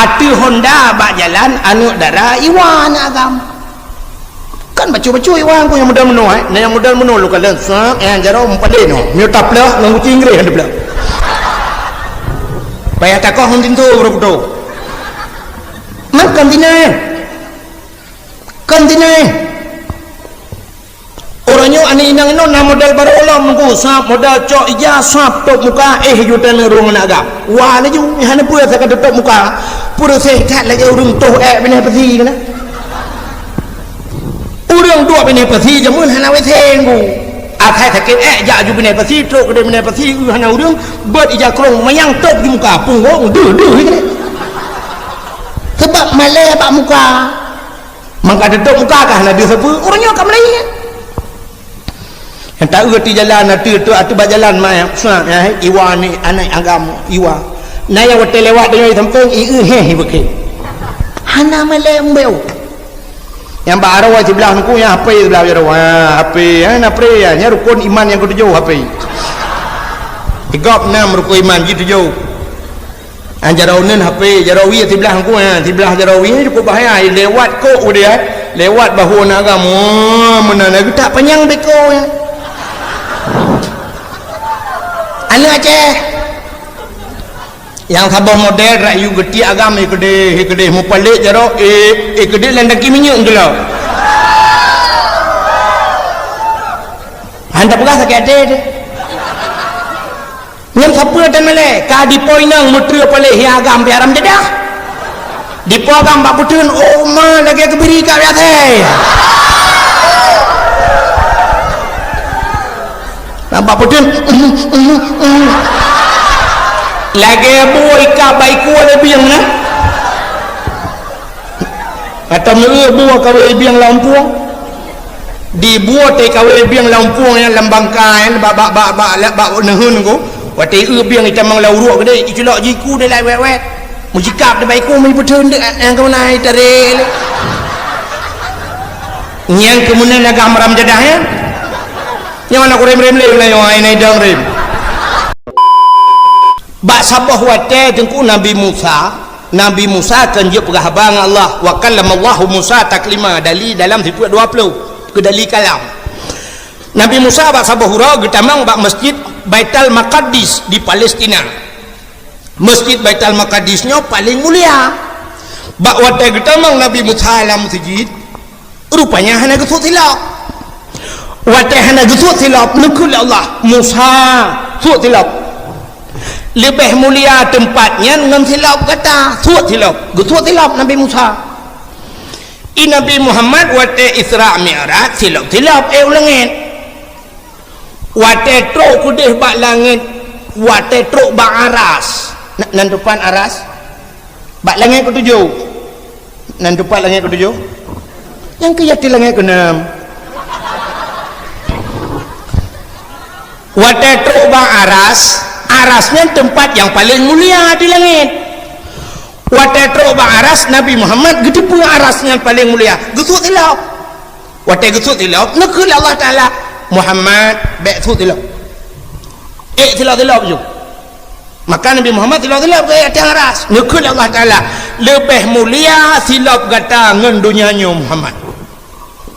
ati Honda bak jalan anu dara iwan agam kan bacu-bacu iwan ku yang modal menu yang modal menu lu kalian sak yang jaro empade no mi tap lah nang kucing Inggeris ada pula payah takoh huntin tu bro mak kantina orangnya ani inang ino na modal baru ulam ku sap modal cok ija sap tok muka jutan ruang naga wah ni ju hana pura saka tok muka pura sehat lagi urung toh bini pasi kana urung dua bini pasi jamun hana we tenggu akai sakit ja ju bini pasi tok de bini pasi hana urung bet ija krong mayang tok di muka punggung duh kana sebab malai bak muka maka ada tok muka kah hana dia sepu orangnya kat Melayu yang tak erti jalan tu atu berjalan mai sunat iwa ni anak agama iwa naya wate lewat dengan samping he beke hana melembeu yang baru wajib belah aku yang apa belah jero apa na pre nya rukun iman yang ketujuh apa igop 6 rukun iman ketujuh anjaraunen HP jarawi ti belah aku ti belah jarawi cukup bahaya lewat ko dia lewat bahu nak agama menana tak panjang beko ya anu Aceh yang sabah model rayu geti agam ikede mu palik jaro ikede landaki minyak gelo anda pegah sakit ade yang siapa dan male ka di poinang mutri palik hi agam biaram jedah di po agam bak putun oh ma lagi kebiri ka biate nampak putun lagi buah ikat baik kuat lebih yang mana kata mereka buah kawai lebih yang lampung dibuat kawai lebih yang lampung yang lambangkan bak nehun ku waktu lebih yang kita mang lauruk gede iculok jiku dia lai wet mujikap dia baik ku mai putun yang kau naik tarik yang kemudian agak maram jadah ya yang mana ku rem-rem le lah yang ini dang rem bak sabah wate tengku Nabi Musa kan je pegah bang Allah wa kallamallahu Musa taklima dali dalam 20 ke dali kalam Nabi Musa bak sabah hura getamang bak masjid Baitul Maqdis di Palestina masjid Baitul Maqdisnya paling mulia bak wate getamang Nabi Musa alam masjid rupanya hana gesut silap wate hana gesut silap nekul Allah Musa sut silap lebih mulia tempatnya dengan silap kata suat silap Nabi Musa Nabi Muhammad wate Isra Mi'raj silap ulangit wate truk kudih bak langit wate truk bak aras nan depan aras bak langit ketujuh nan depan langit ketujuh yang kejati langit keenam wate truk bak arasnya tempat yang paling mulia di langit wate truk bak aras Nabi Muhammad gede pun arasnya paling mulia gesut tilap wate gesut tilap nekul Allah Ta'ala Muhammad baik sut tilap tilap je maka Nabi Muhammad tilap ke atas aras nekul Allah Ta'ala lebih mulia silap kata dengan dunianya Muhammad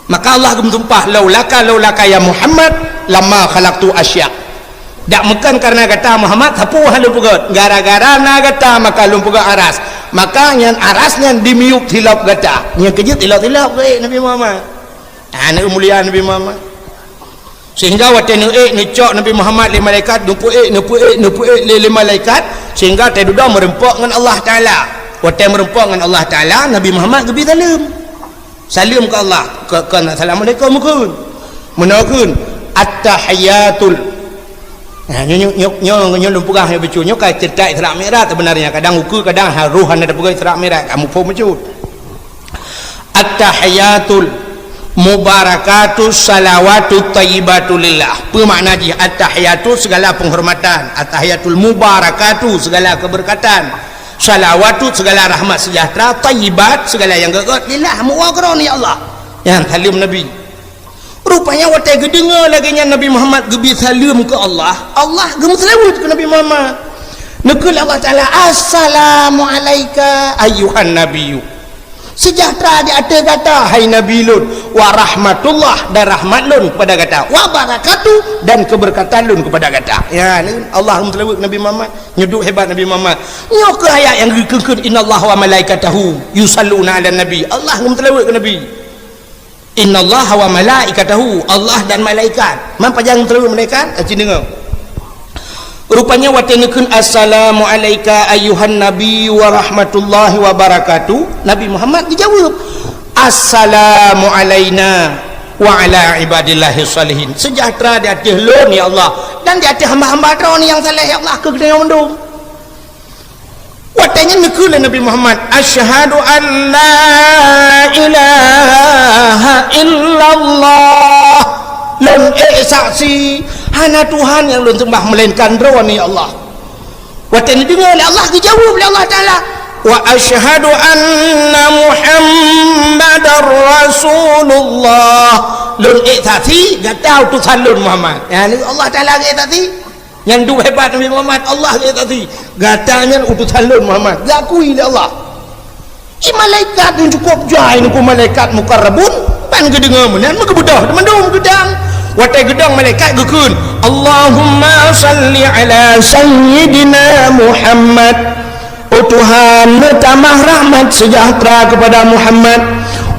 maka Allah gemtumpah laulaka ya Muhammad lama khalaqtu asya' tak makan karena kata Muhammad sapu halu pugut gara-gara na kata maka lum pugut aras maka yang arasnya dimiuk tilap kata yang kejut tilap Nabi Muhammad anak mulia Nabi Muhammad sehingga waktu ngecok Nabi Muhammad le malaikat nupu le malaikat sehingga tedudah merempok dengan Allah Ta'ala waktu merempok dengan Allah Ta'ala Nabi Muhammad lebih salim ke Allah ke assalamualaikum menakun at-tahiyatul nyo lumpugah yang becu nyo kai cerita Isra Mi'raj sebenarnya kadang ukur kadang haruhan ada pegawai Isra Mi'raj kamu pun becut at-tahiyatul mubarakatus salawatut tayyibatu lillah apa makna ji at-tahiyatu segala penghormatan at-tahiyatul mubarakatu segala keberkatan salawatu segala rahmat sejahtera tayyibat segala yang gagat lillah muwaqron ya Allah yang salim Nabi rupanya waktu gedengar lagi Nabi Muhammad gebi salam ke Allah Allah gem selawat ke Nabi Muhammad Nekul Allah Ta'ala, Assalamualaikum ayuhan nabiyyu, sejahtera di atas kata hai Nabi Lun, wa rahmatullah dan rahmat Lun kepada kata, wa barakatuh dan keberkatan Lun kepada kata. Ya, Allah melawak Nabi Muhammad, nyeduk hebat Nabi Muhammad. Nyok ayat yang dikengkut innallaha wa malaikatahu yusalluna ala nabi. Allah melawak ke Nabi. Innallaha wa malaikatahu, Allah dan malaikat. Man pajang melawak malaikat, aci dengar. Rupanya watenekun assalamu alayka ayuhan nabi wa rahmatullahi wa barakatuh. Nabi Muhammad dijawab assalamu alayna wa ala ibadillahi salihin, sejahtera di atas Lun ya Allah dan di atas hamba-hamba Kau ni yang saleh ya Allah. Ke kena mendung watanya nekul Nabi Muhammad asyhadu an la ilaha illallah, Lun saksi hana Tuhan yang Lun sembah melainkan Kau ni Allah. Waktu ini dengar oleh Allah, dijawab oleh Allah Ta'ala, wa asyhadu anna Muhammadar Rasulullah. Lun saksi gatau Tuhan Lun Muhammad. Ya, Allah Ta'ala saksi. Yang dua hebat Nabi Muhammad, Allah saksi. Gatanya utusan Lun Muhammad. Diakui oleh Allah. Malaikat yang cukup jahil ku malaikat mukarrabun pan kedengar menan kebudah mendung gedang. Watai gedang malaikat gekun Allahumma salli ala sayyidina Muhammad, oh Tuhan tambah rahmat sejahtera kepada Muhammad,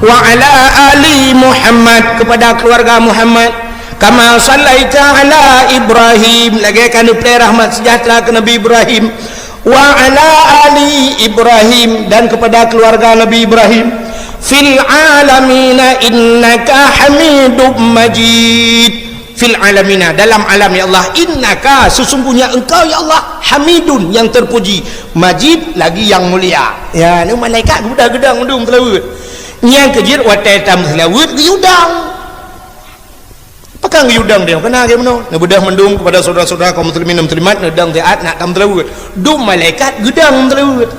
wa ala ali Muhammad kepada keluarga Muhammad, kama sallaita ala Ibrahim lagi akan diberi rahmat sejahtera ke Nabi Ibrahim, wa ala ali Ibrahim dan kepada keluarga Nabi Ibrahim, fil alamina innaka hamidum majid. Fil alamina, dalam alam ya Allah, innaka sesungguhnya engkau ya Allah hamidun yang terpuji, majid lagi yang mulia. Ya, ni malaikat budak gedang mendung telawut yang kejir watai tam telawut geyudang pakang geyudang dia kena dia meno na bedah mendung kepada saudara-saudara kaum muslimin dan muslimat nedang taat nak tam telawut dum malaikat gedang telawut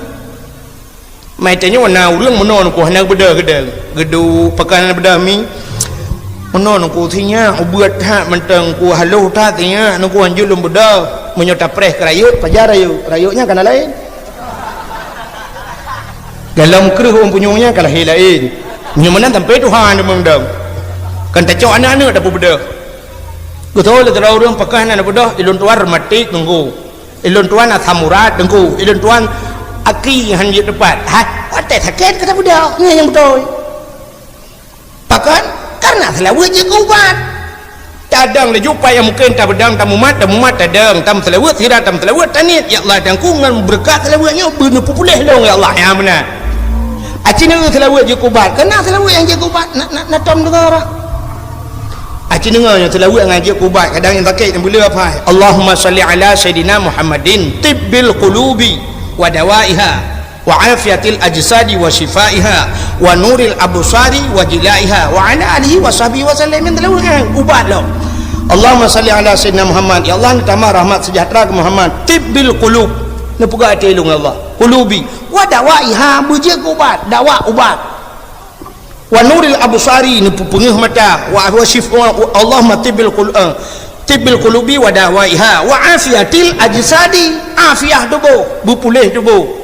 mai tanya warna urang meno ko hana bedah gedang gedu pakan bedah mi menon ku thinya ubat hak menteng ku haluh ta tinya nu ku anjul lum bedah menyota preh kerayut pajar rayutnya kana lain dalam kereh punyunya kalah lain nyemenan sampai Tuhan dia mendang kan tak cok anak-anak dapat bedah betul le terau urang pakan anak bedah ilun tuan rematik tunggu ilun tuan athamurat tunggu ilun tuan aki hanjit depan ha atai sakit kata bedah ni yang betul pakan karena selawat je kubat tadang le jumpa yang mungkin tak bedang tamu mat tadang tam selawat sira tam selawat tanit ya Allah dan ku ngan berkat selawatnya bener pulih dong ya Allah ya benar acina selawat je kubat kena selawat yang je kubat nak tom dengar acina yang selawat yang je kubat kadang yang sakit yang boleh apa Allahumma salli ala sayidina Muhammadin tibbil qulubi wa dawaiha wa afiatil ajsadi wa shifaiha wa nuril absari wa jilaiha wa ala alihi wa sahbihi wa sallam min dalawah ubat lo Allahumma salli ala sayyidina Muhammad ya Allah tambah rahmat sejahtera ke Muhammad tibbil qulub ne puga ate ilung Allah qulubi wa dawaiha bujik ubat dawa ubat wa nuril absari ne pupengih mata wa shifa Allahumma tibbil qulubi wa dawaiha wa afiatil ajsadi afiah tubuh bupulih tubuh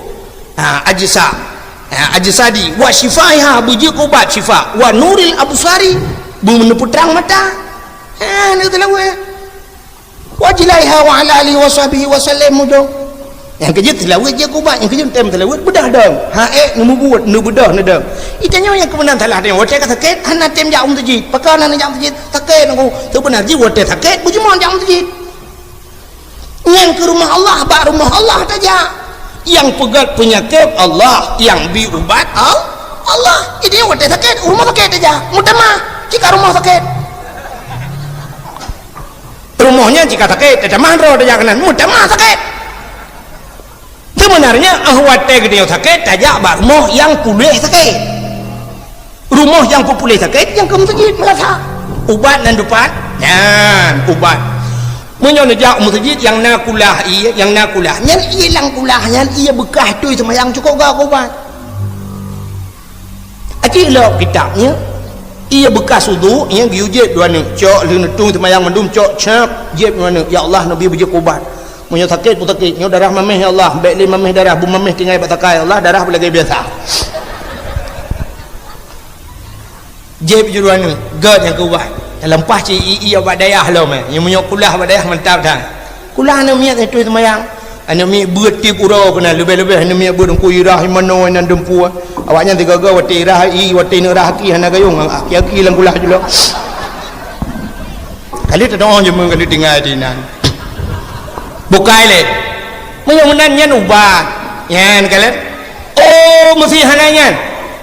ajsadi wa shifaiha buji ubat syifa wa nuril absari meneputrang mata ni telawat wa jilaiha wa ala alihi wa sahbihi wa sallam mudo yang kejut telawat je ubat yang kejut tem telawat bedah dong nu buat nu bedah nu dong itanya yang kebenaran salah dia watai kata sakit hana tem jaum tajid pakana na jaum tajid sakit aku tu benar ji watai sakit buji mon jaum tajid yang ke rumah Allah ba rumah Allah saja yang pegat penyakit Allah yang diubat Allah ini wadah sakit rumah sakit aja mutamah jika rumah sakit rumahnya jika sakit mutamah roh aja kanan mutamah sakit sebenarnya wadah gede sakit aja rumah yang pulih sakit rumah yang pulih sakit yang kamu sakit melasa ubat dan dupat ubat menyono jak masjid yang nakulah nyan ia lang kulah nyan ia bekah tu semayang cukup gak ubat aci lo kitabnya ia bekas wudu yang giujit dua ni cok leung tung semayang mendum cok cap jeb mana ya Allah nabi bejek ubat Munyo sakit pun sakit. Nyo darah mamih ya Allah. Baik li mamih darah, bu mamih tinggal batakai Allah, darah boleh gaya biasa. Jeb juruan ni, gad yang kau buat. Dalam pas ci ii obat dayah lo meh. Yang munyo kulah obat dayah mantap dah. Kulah anu miat itu semayang. Anu mi beut ti pura kena lebih-lebih anu mi beut ku irah mano nan dempu. Awaknya tiga-tiga wati irah i wati ni irah ki hana gayung. Aki-aki lang kulah jula. Kali tak doang je mun kali tinggal di nan. Bukai le. Munyo menan nyan ubat. Yan kalian. Oh mesti hananya.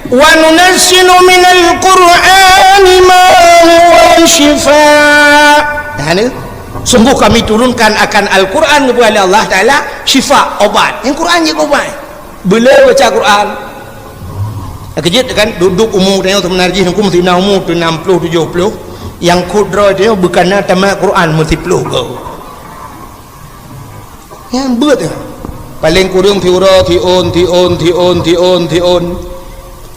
Wa nunazzilu minal Qur'ani ma huwa shifaa. Dah ni. Sungguh kami turunkan akan Al-Quran kepada Allah Ta'ala syifa, obat. Yang Quran je obat. Bila baca Quran kejut kan duduk umur tengok teman narjih hukum mesti nak umur tu 60 70 yang kudra dia bukan nak tamat Quran mesti peluh kau yang beut paling kurang tiura tion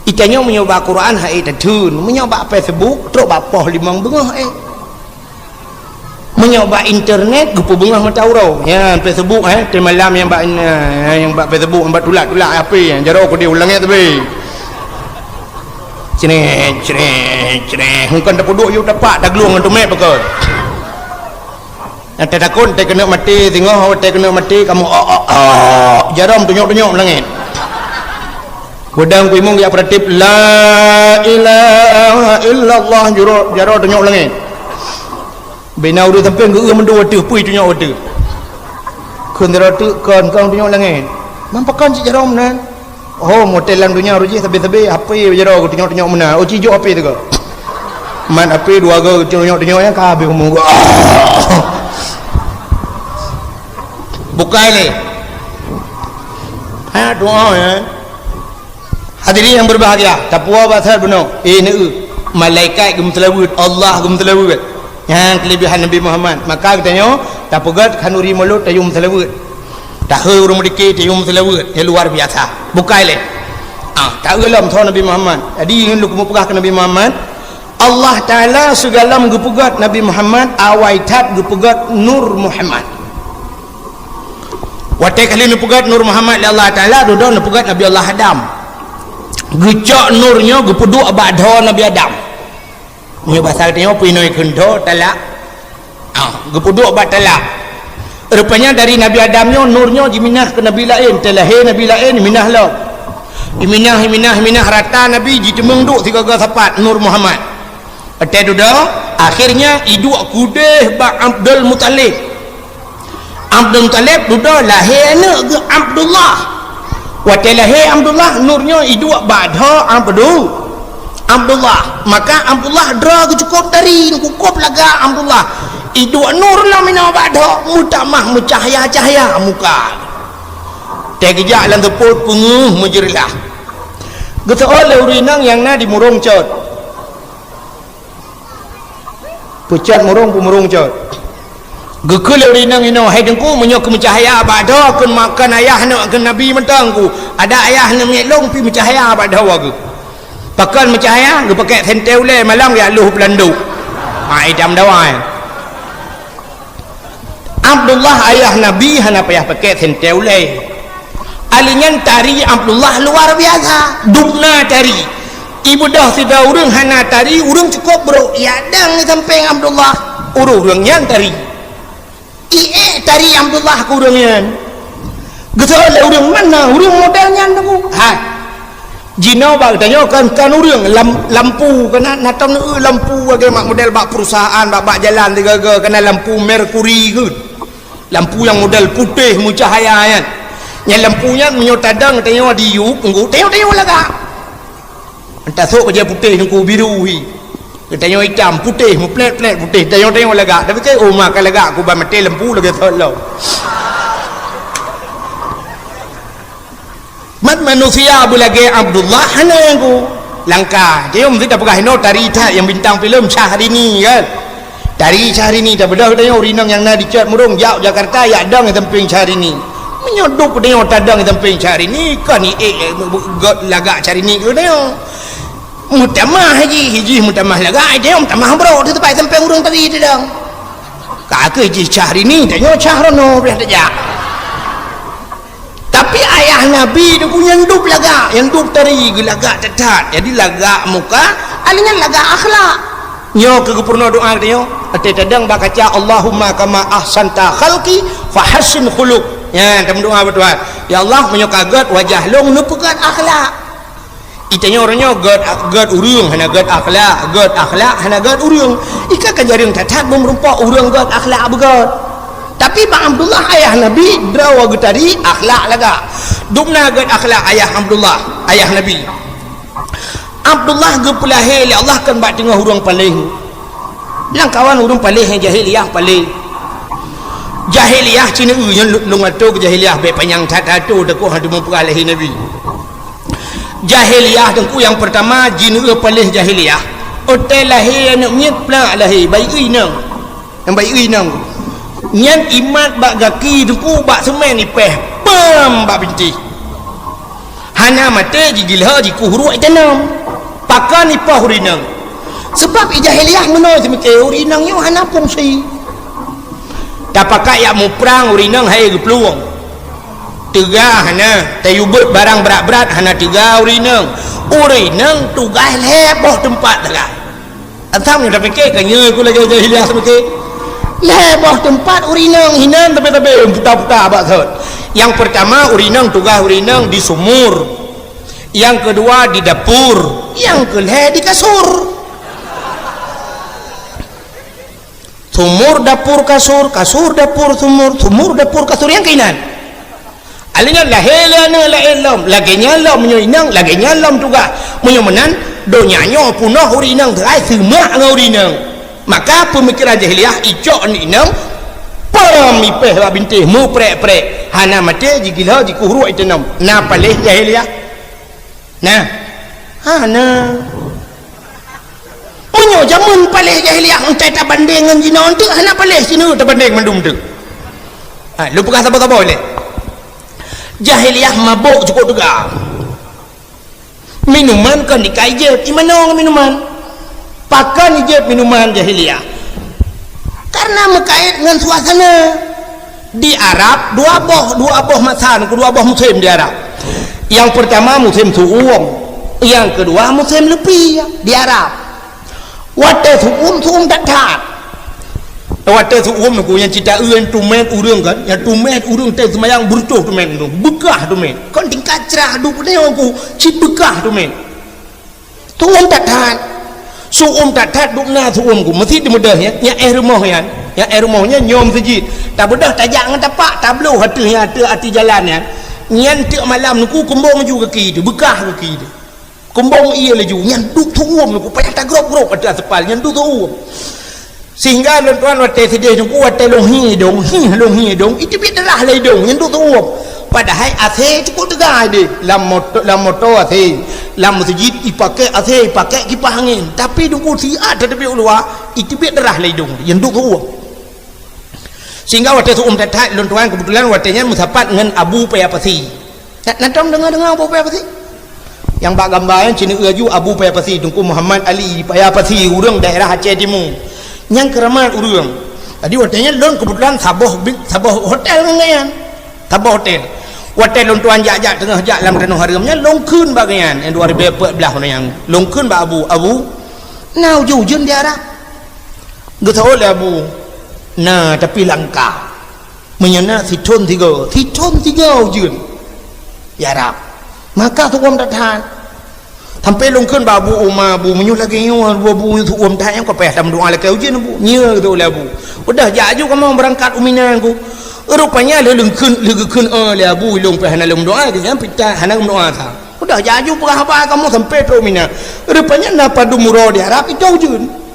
itanya menyoba Quran hai tadun menyoba Facebook terus bapah limang bengah menyoba internet gupu bengah mataurau ya Facebook ti malam yang bak Facebook yang bak tulak apa yang jaro aku dia ulangnya tapi cereh bukan tak duduk you dapat dah geluang untuk mek pakot nanti takut tak kena mati tengok tak kena mati kamu jaram tunjuk-tunjuk langit godang kuimung dia pratif la ilaha illallah jaro tunjuk langit bina udah sampai ngeu mendua tu pui tunjuk tu kun dero tu kon kau tunjuk langit mampakan si jaram nan oh motelan dunia ruji sabi-sabi apa jaro tunjuk-tunjuk mana oh cijuk apa tu ko man apa dua go tunjuk-tunjuk yang ka habis ngomong bukai ni doa ya hadirin yang berbahagia tapua basar benar ini malaikat gemtelawut Allah gemtelawut yang kelebihan Nabi Muhammad maka katanya tapugat kanuri mulut tayum selawut tak urung dikit tayum selawut yang luar biasa bukai le tak gelam thon Nabi Muhammad jadi lu pegah ke Nabi Muhammad Allah Taala segala gepugat Nabi Muhammad awaitat gepugat Nur Muhammad watai kali ni pegat Nur Muhammad Allah Taala duduk ni pegat Nabi Allah Adam gecak nurnya gepuduk abadha Nabi Adam punya bahasa katanya pinoi kendo talak gepuduk abad talak rupanya dari Nabi Adamnya nurnya diminah ke Nabi lain terlahir Nabi lain minah lah minah rata Nabi jitemeng duk tiga sapat Nur Muhammad atai duduk akhirnya iduk kudeh bak Abdul Muttalib duduk lahir anak ke Abdullah waktu lahir Abdullah nurnya iduk badha Abdullah maka Abdullah dra cukup dari cukup laga Abdullah iduk nur lah mina badha mutamah mucahaya muka tegejak lan teput penguh mujrilah geteol leurinang yang na di murung cot pucat murung pumurung cot gekul leurinang ino hai dengku menyok mencahaya badha kun makan ayah nak ke nabi mentangku ada ayah nak melong pi mencahaya badha wagu pakan mencahaya ge pakai sentel le malam ya luh pelanduk idam dawai Abdullah ayah nabi hana payah pakai sentel le alingan tari Abdullah luar biasa dukna tari ibu dah sida urang hana tari urang cukup bro ya dang ni samping Abdullah urang yang tari tari Abdullah ku urang yan getal urang mana urang modelnya tu jino bak tanya kan urang lampu kena natam lampu bagi mak model bak perusahaan bak jalan tiga kena lampu merkuri ke lampu yang model putih mucahaya kan yang lampunya menyotadang tengok di yuk tengok laga entah sok kerja putih nunggu biru tengok hitam putih plet putih tengok laga tapi ke makan laga aku mati lampu lagi tolong mat manusia bulage Abdullah hana yang ku langkah dia mesti tak pegah no tari yang bintang filem Syahrini kan tari Syahrini tak bedah tengok rinang yang na dicat murung jauh Jakarta ya dang yang temping Syahrini menyodok tengok tadang yang temping Syahrini kan ni lagak Syahrini tu tengok mutamah haji mutamah lagak tengok mutamah bro tu tempat temping urang tadi tu dang kakek je cahri ni tanya cahrono boleh tak. Tapi ayah Nabi dia punya hidup lagak, yang hidup tari lagak tetat, jadi lagak muka alinya lagak akhlak. Nyo ke purna doa dia ate tadang bakaca Allahumma kama ahsanta khalqi fahassin khuluq. Ya, dalam doa berdoa, ya Allah menyokagat wajah long nupukat akhlak. Itanya orangnya gad urung hana gad akhlak hana gad urung. Ika kajaring tatat merupa urung gad akhlak begat. Tapi Bang Abdullah ayah Nabi drawa getari akhlak laga. Dumna gad akhlak ayah Abdullah ayah Nabi. Abdullah gepulahe Allah kan bak tengah urang paling. Lang kawan urang paling jahiliyah paling. Jahiliyah Cina yang lungato ke jahiliyah be panjang tatu deku hadu mempulahi Nabi. Jahiliyah dengku yang pertama jin paling jahiliyah. Hotel lahir nak nyet pula lahir bayi nang. Yang bayi nang. Nyan imat bak gaki dengku bak semen ni peh pam bak binti. Hana mate jigilha jikuhuru itanam. Pakan ipah urinang sebab jahiliyah menoi semike urinang yo hana fungsi dapakat yak mu perang urinang hai gepeluang tega hana tayubut barang berat-berat hana tega urinang tugas leboh tempat dah antam ni dah fikir kan ye ku lagi jahiliyah semike leboh tempat urinang hinan tapi putar-putar abak thot. Yang pertama urinang tugas urinang di sumur, yang kedua di dapur, yang kelima di kasur. Sumur dapur kasur, kasur dapur sumur, sumur dapur kasur yang kainan. Alanya lahilana lailom, lagi nyalam menyoinang, lagi nyalam juga menyomenan donyanya punah urinang terai semua urinang. Maka pemikiran jahiliyah icok ni nang pamipeh wa bintih mu prek-prek hana mate jigila jikuhuru itanam. Na palih jahiliyah. Nah, hana punyo jamun palih jahiliyah entai tak banding dengan jina tu hana palih sini tak banding mandum tu. Lu pegang apa-apa boleh. Jahiliyah mabuk cukup juga. Minuman kan dikaijat imano minuman. Pakan ijat minuman jahiliyah. Karena mekait dengan suasana di Arab dua boh masan, dua boh muslim di Arab. Yang pertama musim suum, yang kedua musim lepi di Arab. Wate suum datat. Wate suum aku yang cita uan tumen urang kan, yang tumen urang teh semayang bertuh tumen tu, bekah tumen. Kon tingkat cerah du pun aku cip bekah tumen. Suum datat. Suum datat dukna suum ku mesti di mudah ya rumah ya. Ya rumahnya nyom sejid. Tak bedah tajak dengan tapak, tablo hati jalan ya. Nyan tiap malam nuku kumbong juga kaki tu bekah kaki tu kumbong iya laju nyan duk tuum nuku payah tak grop ada sepal nyan duk tuum sehingga tuan wate sedih nuku wate longi dong itu biarlah lai dong nyan duk tuum padahal ase cukup tegah dia lam motor ase lam masjid dipakai ase pakai kipas angin tapi nuku siat tetapi ulua itu biarlah lai dong nyan duk tuum. Sehingga waktu itu tatat tuan kebetulan waktunya musapat dengan Abu Payapasi. Nanti dengar Abu Payapasi yang bak gambar yang Cina Aju Abu Payapasi tungku Muhammad Ali Payapasi urang daerah Aceh Timur yang keramat urang. Tadi waktunya kebetulan sabah hotel dengan sabah hotel waktu tuan jak tengah jak dalam tanah haramnya longkun bagian yang 2014 yang longkun bak Abu nau jujun di Arab getau le Abu. Nah tapi langkah menyana siton tiga ujun ya Arab maka tuam datang sampai longkun babu umma bu menyuh lagi nyu bu tuam dah yang kau payah dalam doa lagi ujun bu nya tu lah bu udah jaju kamu berangkat uminan ku rupanya lengkun le bu long payah nak doa dia pita hana doa ta udah jaju berapa kamu sampai tu uminan rupanya napa dumuro di Arab itu ujun.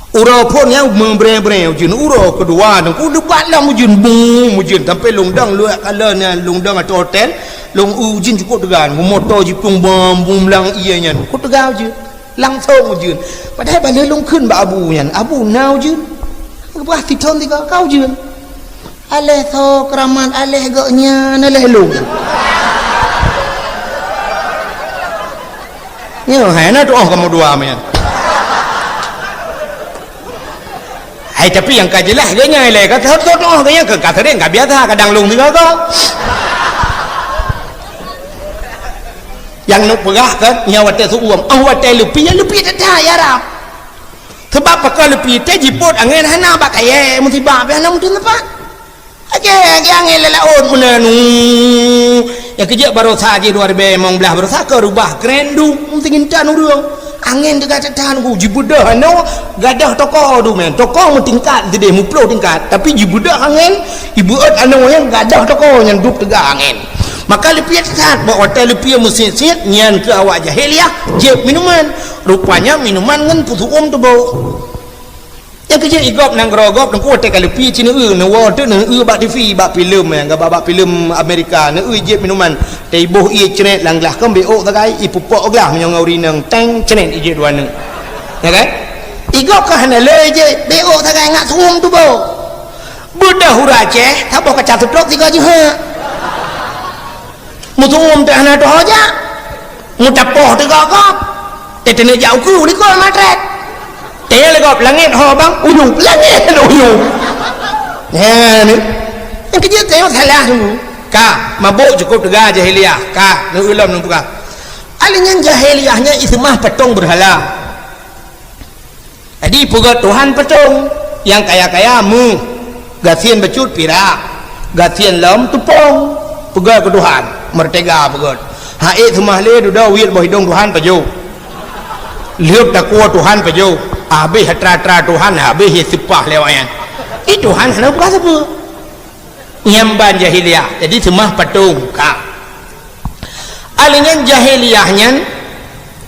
Ura pun yang membreng-breng ujun ura kedua dan ku debat lah ujun sampai longdang luak kalanya longdang atau hotel long ujun cukup tegan motor jipung bom lang ianya ku tegal je langsung ujun padahal balik longkun ba Abu nya Abu now ujun apa titon tiga kau ujun aleh so keramat aleh gaknya naleh long ya hana tu kamu dua men Hai tapi yang kajelah ganya le kata oh ganya ke kata dia enggak biasa kadang lung juga kok. Yang nak pegah kan nyawa te suam awat te lupi dah ya rap. Sebab pakal lupi te jipot angin hana bak kaya musibah be hana mungkin apa. Oke angin lelaun munanu. Ya kerja baru saja 2000 mong belah baru saja rubah krendu mungkin intan urang. Angin juga catahan ku jibudah no gadah tokoh tu men tokoh mu tingkat gede mu puluh tingkat tapi jibudah angin ibu anu yang gadah tokoh yang duduk tegak angin maka lepiat saat bawa hotel lepiat mesin sit nyan ke awak jahiliah jeb minuman rupanya minuman ngan putu tu bau yang kerja igop nang grogop nang ku hotel lepiat cina na water na bak TV bak filem yang bak filem Amerika na jeb minuman tei boh ie cenet langlah kan beok tagai ipupok glah menyang urinang teng cenet ije duana ya kan igop ka hana le je beok tagai ngak suum tu bau budah hurace tabo ka catutok tiga je ha mutum teh hana doh aja mutapoh tiga kop teh tene jauh ku ni ko matret teh le gop langit ho bang uyung langit uyung ya ni yang kerja teh salah tu ka mabuk cukup tegah jahiliah ka nu ulam nu buka alingan jahiliahnya ismah patung berhala jadi pugat Tuhan patung yang kaya-kaya mu gasian becut pirak gasian lam tupong pugat ke Tuhan merdeka pugat hae semah le duda wit boh hidung Tuhan paju liup takwa Tuhan paju habis hatra-tra Tuhan habis sipah lewayan itu Tuhan sana buka siapa nyamban jahiliah jadi semah patung ka alingan jahiliahnya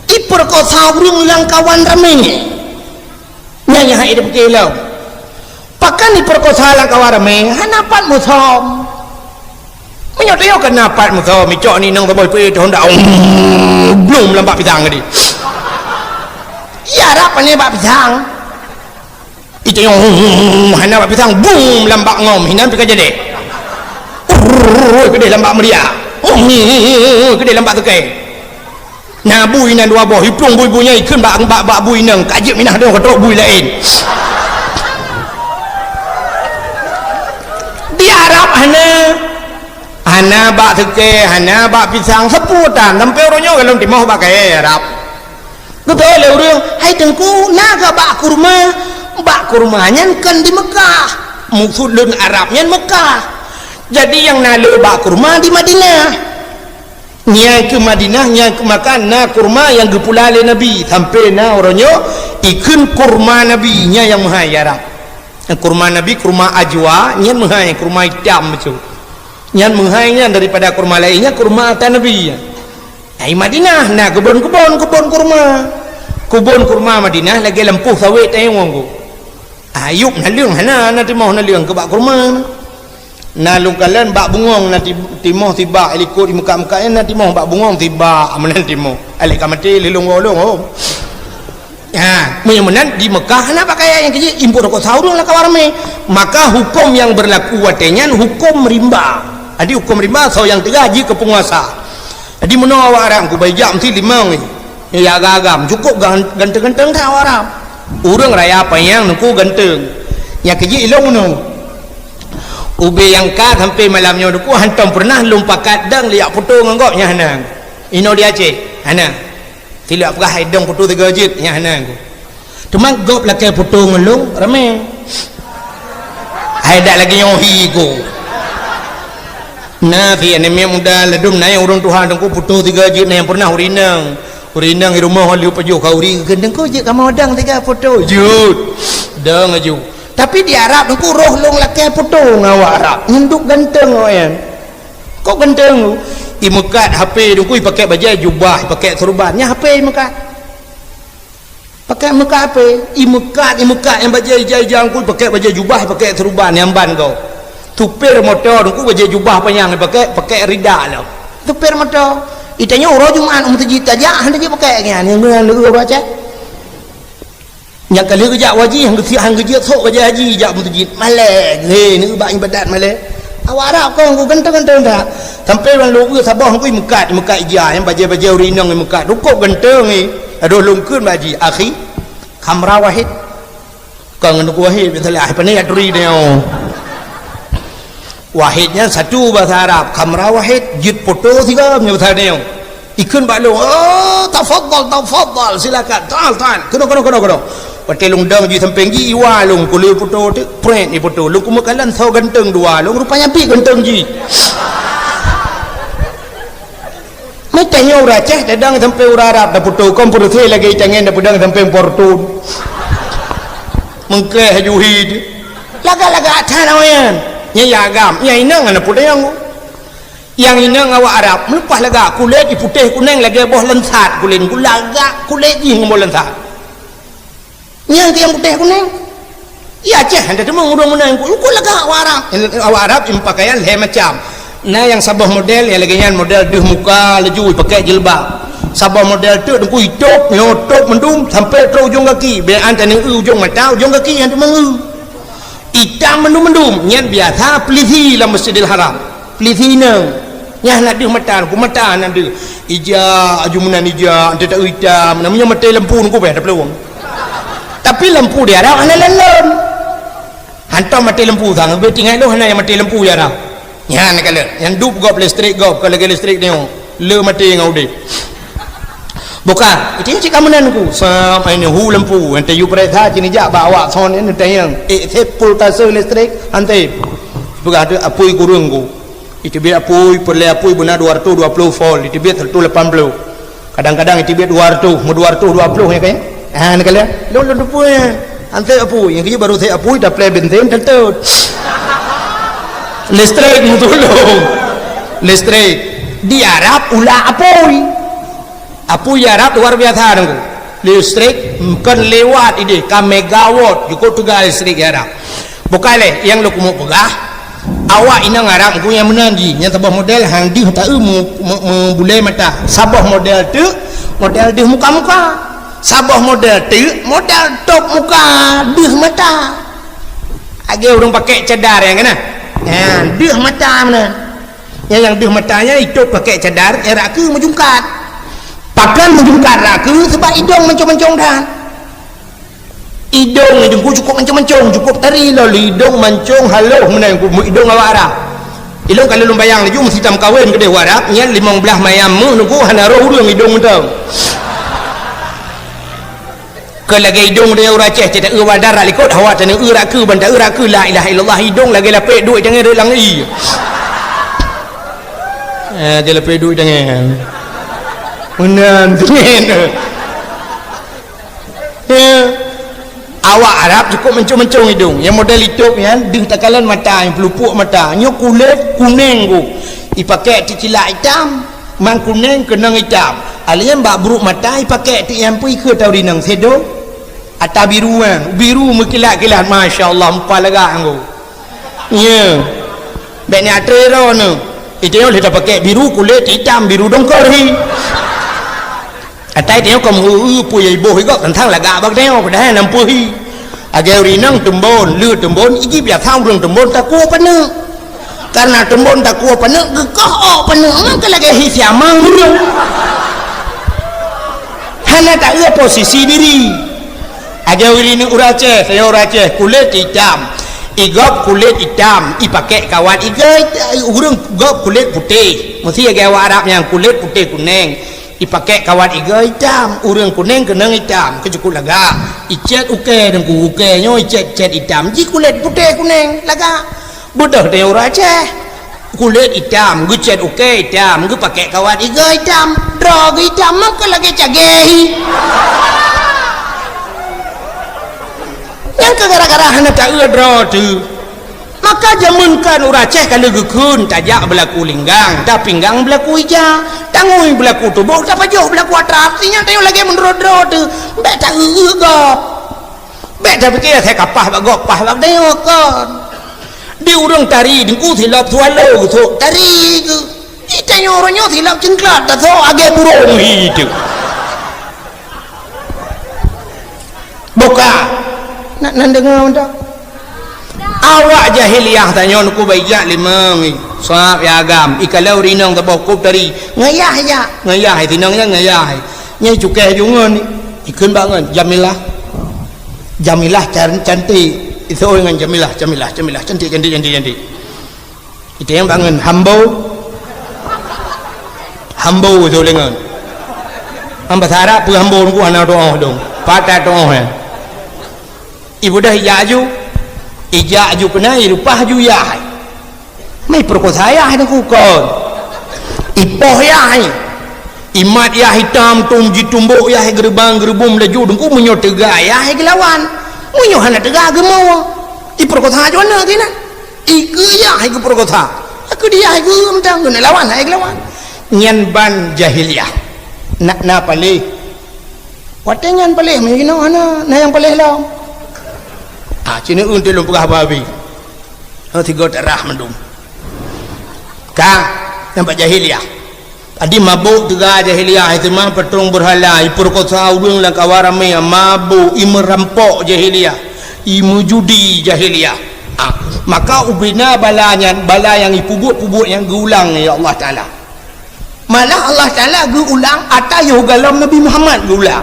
iperkosa urang lang kawan ramai nyanya hidup kelau pakan iperkosa lang kawan ramai hanapat musom menyoteo kenapat musom micok ni nang taboy pe honda belum lambak pisang tadi ya rap ni bak pisang itu yang hana bak pisang boom lambak ngom hinan pika jadi gede lambak meria gede lambak tukai nah bui nan dua boh hiplung bui-buinya ikun bak bui nang kajib minah dia ketok bui lain di Arab hana bak tukai hana bak pisang seputan sampai orangnya kalau timah bak kaya Arab betul le orang hai tengku naga bak kurmanya kan di Mekah maksud lun Arabnya Mekah jadi yang nalu bak kurma di Madinah nya ke Madinah nya ke makan na kurma yang gepulale Nabi sampai na orangnya ikun kurma Nabi nya yang mahayara kurma Nabi kurma ajwa nya mahai kurma hitam betul nya mahainya daripada kurma lainnya kurma ata Nabi ai Madinah na kebun kurma Madinah lagi lempuh sawit teh wongku ayuk naliung hana nanti mau naliung ke bak kurma na lungkalan bak bungong nanti timoh tiba ikut di muka-mukanya nanti mau bak bungong tiba amanan timoh alik kamati lilung golong ya menan di Mekah na pakai yang kerja impor kok saurung lah kawarme maka hukum yang berlaku watenya hukum rimba adi hukum rimba so yang tergaji ke penguasa adi menawa orang ku bayam ti limang ni ya agam cukup ganteng-ganteng ta orang urang raya apa yang nuku ganteng ya kerja ilong nu ube yang ka sampai malamnya duku hantam pernah lumpakat dang liak putu ngangkoknya hanang ino dia Aceh hana tidak pernah hidung putu 3 jit nya hanang cuma gop laki putu ngelung ramai ada lagi nyohi ku nah fi anime muda ledum naik urang Tuhan dengku putu 3 jit yang pernah urinang di rumah liu paju kau uri gendeng ku je kamu dang 3 putu jut dang aju tapi di Arab aku roh long laki putung awak Arab nyenduk ganteng awak kok ganteng imekat HP dengku pakai baju jubah pakai serbannya HP imekat pakai mekat HP imekat yang baju jang ku pakai baju jubah pakai serban yang ban kau supir motor dengku baju jubah panjang pakai rida lah supir motor itanya orang Jumat masjid aja hendak pakai yang lu baca yang kali kerja wajib hang kerja sok kerja haji jak masjid malek he ni ubak ibadat malek awak Arab kau ganteng-ganteng tak sampai orang lugu Sabah ku mekat ija yang baju urinang mekat rukuk ganteng ni aduh lungkun baji akhi khamra wahid Kang nak wahid betul lah pandai aturi dia. Wahidnya satu bahasa Arab, kamera wahid, jid foto tiga bahasa dia. Ikun balu, oh tafadhal silakan, ta'al. Kena. Pakai lungdang di samping ji iwa lung kulit foto tu, print ni foto. Lung kumakalan so ganteng dua, lung rupanya pi ganteng ji. Tanya orang Aceh dadang sampai orang Arab dah putu kompor tu lagi canggih dah pedang sampai Portun mengkeh juhid laga Aceh namanya nya agam nya inang ana pudang yang inang awak Arab melepas laga kulit putih kuning lagi boh lensat kulit laga kulit ji ngomong lensat yang tiang putih kuning ya Aceh ada temu urang menang ku laga awak Arab pakaian le macam. Nah yang sabah model yang lagi model deh muka laju pakai jilbab. Sabah model tu dengku hidup nyotok mendung sampai ke ujung kaki. Bean tadi ujung mata ujung kaki yang tu mengu. Hitam mendung nyan biasa pelisi dalam Masjidil Haram. Pelisi nang. Nyah nak deh mata ku mata nak deh. Ija ajumunan ija tak hitam namanya mata lampu ku dah peluang. Tapi lampu dia ada ana lain. Hantar mata lampu sang be tinggal lu hana yang mata lampu dia dah. Ya nak kala yang dup gop listrik gop kalau listrik ni le mati ngau deh bukan itu cik kamanan ku sampai ni hu lampu ente you perintah sini jak bawa son ni tayang sepul tase listrik ante bukan ada apui kurung ku itu biar apui perle apui benar 220 volt itu biar 180 kadang-kadang itu biar 200 mau 220 ya kan nak kala lu apui ante apui yang kerja baru saya apui dah play bensin tentu listrik mu tolong listrik di Arab ulah apui Arab luar biasa nunggu listrik bukan lewat ini ke megawatt cukup juga listrik Arab bukan leh yang lu mau pegah awak inang Arab aku yang menanji yang sabah model hang di tak mu boleh mata sabah model tu model di muka sabah model tu model top muka di mata agak orang pakai cadar yang kena dia mata mana yang dia matanya itu pakai cadar raku menjungkat pakan menjungkat raku sebab hidung mencong-mencong dah hidung hidungku cukup mencong-mencong cukup tari lalu hidung mencong haluh mana hidung awak Arab hidung kalau lu bayang laju mesti tam kahwin ke dia Arab nya 15 mayam nunggu hana roh hidung mentang ke lagi hidung dia orang Aceh tidak wadar likut hawa tani raku benda raku la ilaha illallah hidung lagi lapik duit jangan relang i dia lapik duit jangan menan jangan awak Arab cukup mencung-mencung hidung yang model itu kan deng takalan mata yang pelupuk mata nyo kulit kuning ku dipakai cicilak hitam mang kuning kenang hitam alian bak buruk mata dipakai ti yang pui ke tau dinang sedo atau biru mekilat-kilat masya-Allah empat lega anggo ya ben ni atrero no itu yang dia pakai biru kulit hitam biru dongkor hi atai dia kamu puy ibu hi kok thang lega bak deo dah nampu hi agak rinang tembon lu tembon iki biar thang rung tembon tak kuat panu karena tembon tak kuat panu gekoh panu ke lagi hi siamang rung hana tak ada posisi diri ada ini orang Aceh saya orang Aceh kulit hitam igop kulit hitam pakai kawat urang gop kulit putih mesti ada orang Arab yang kulit putih kuning pakai kawat hitam urang kuning kenang hitam kecukup laga icet uke dan uke nyo icet hitam ji kulit putih kuning laga bodoh dia orang Aceh kulit hitam gu cet uke hitam gu pakai kawat hitam drog hitam maka lagi cagehi yang gara-gara hendak tak ada tu maka jamunkan orang Aceh kalau gekun tajak berlaku linggang tak pinggang berlaku hijau tangui berlaku tubuh tak pajak berlaku atas artinya tengok lagi menurut tu bet tak gop bet tak fikir saya kapah bak gop pah bak tengok kan di urang tari dengku silap sualo tu tari ke tengok orangnya silap cengklat tak tahu agak burung itu buka nak dengar tak awak jahiliyah tanya aku baik lima sahab ya agam ikalau rinang tak bokop tari ngayah tinangnya ngayah nyai cukai jungan ikan banget jamilah Jamilah cantik itu dengan Jamilah cantik itu yang bangun hambau itu dengan bahasa Arab pun hambau ku ana doa dong patah doa ibu dah ijaju kena irupah ju ya mai perkosa ya ku kon ipoh ya imat ya hitam tumji tumbuk ya gerbang-gerbum laju dengku menyo tega ya gelawan menyo hana tega gemau i perkosa jo na tina ike ya ke perkosa aku dia ke mentang kena lawan hai gelawan nyan ban jahiliyah na palih watengan palih mengino hana na yang palih law cini unti lum pegah babi tiga terah mendung ka nampak jahiliyah adi mabuk tiga jahiliyah itu mah petung berhala perkosa udung lang kawarame mabuk merampok jahiliyah judi jahiliyah maka ubina bala yang pubuk yang geulang ya Allah Ta'ala malah Allah Ta'ala geulang atayuh galam Nabi Muhammad geulang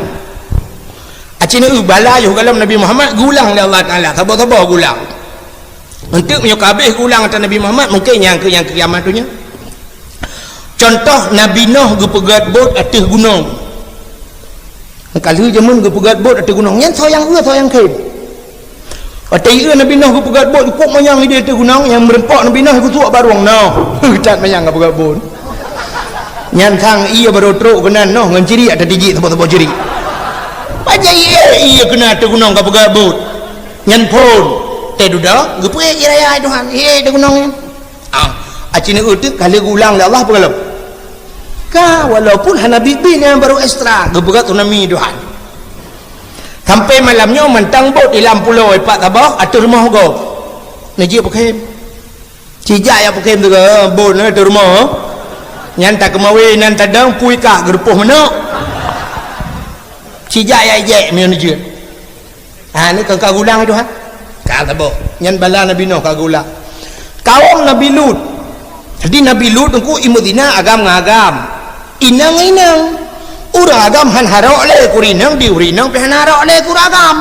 acina bala yuh galam Nabi Muhammad gulang oleh Allah Ta'ala sabar-sabar gulang untuk menyukabih gulang atas Nabi Muhammad mungkin yang kiamat tu nya contoh Nabi Nuh gepegat bot atas gunung kalau zaman gepegat bot atas gunung yang soyang kain atas Nabi Nuh gepegat bot ikut mayang dia atas gunung yang merempak Nabi Nuh ikut suak baruang cat mayang gepegat bot yang sang ia baru teruk kena Nuh dengan ciri ada digit sebab ciri aja iya kena tu gunung ka pegabut nyan pun teh duda gepe iraya Tuhan de gunung acina utek kali gulang le Allah pengalam ka walaupun hana bibi yang baru ekstra gebegat tunami Tuhan sampai malamnya mentang bot di lampulau pak tabah atur rumah go naji pakai cijak ya pakai tu bot na atur rumah nyan tak kemawi nan tadang pui ka gerpoh mana cijak ya je menuju ni kau gulang itu kata boh nyan bala Nabi Nuh kagulang kaum Nabi Lut jadi Nabi Lut ku imudina agam ngagam inang urang agam han harok le kurinang diurinang pe hanarok le kuragam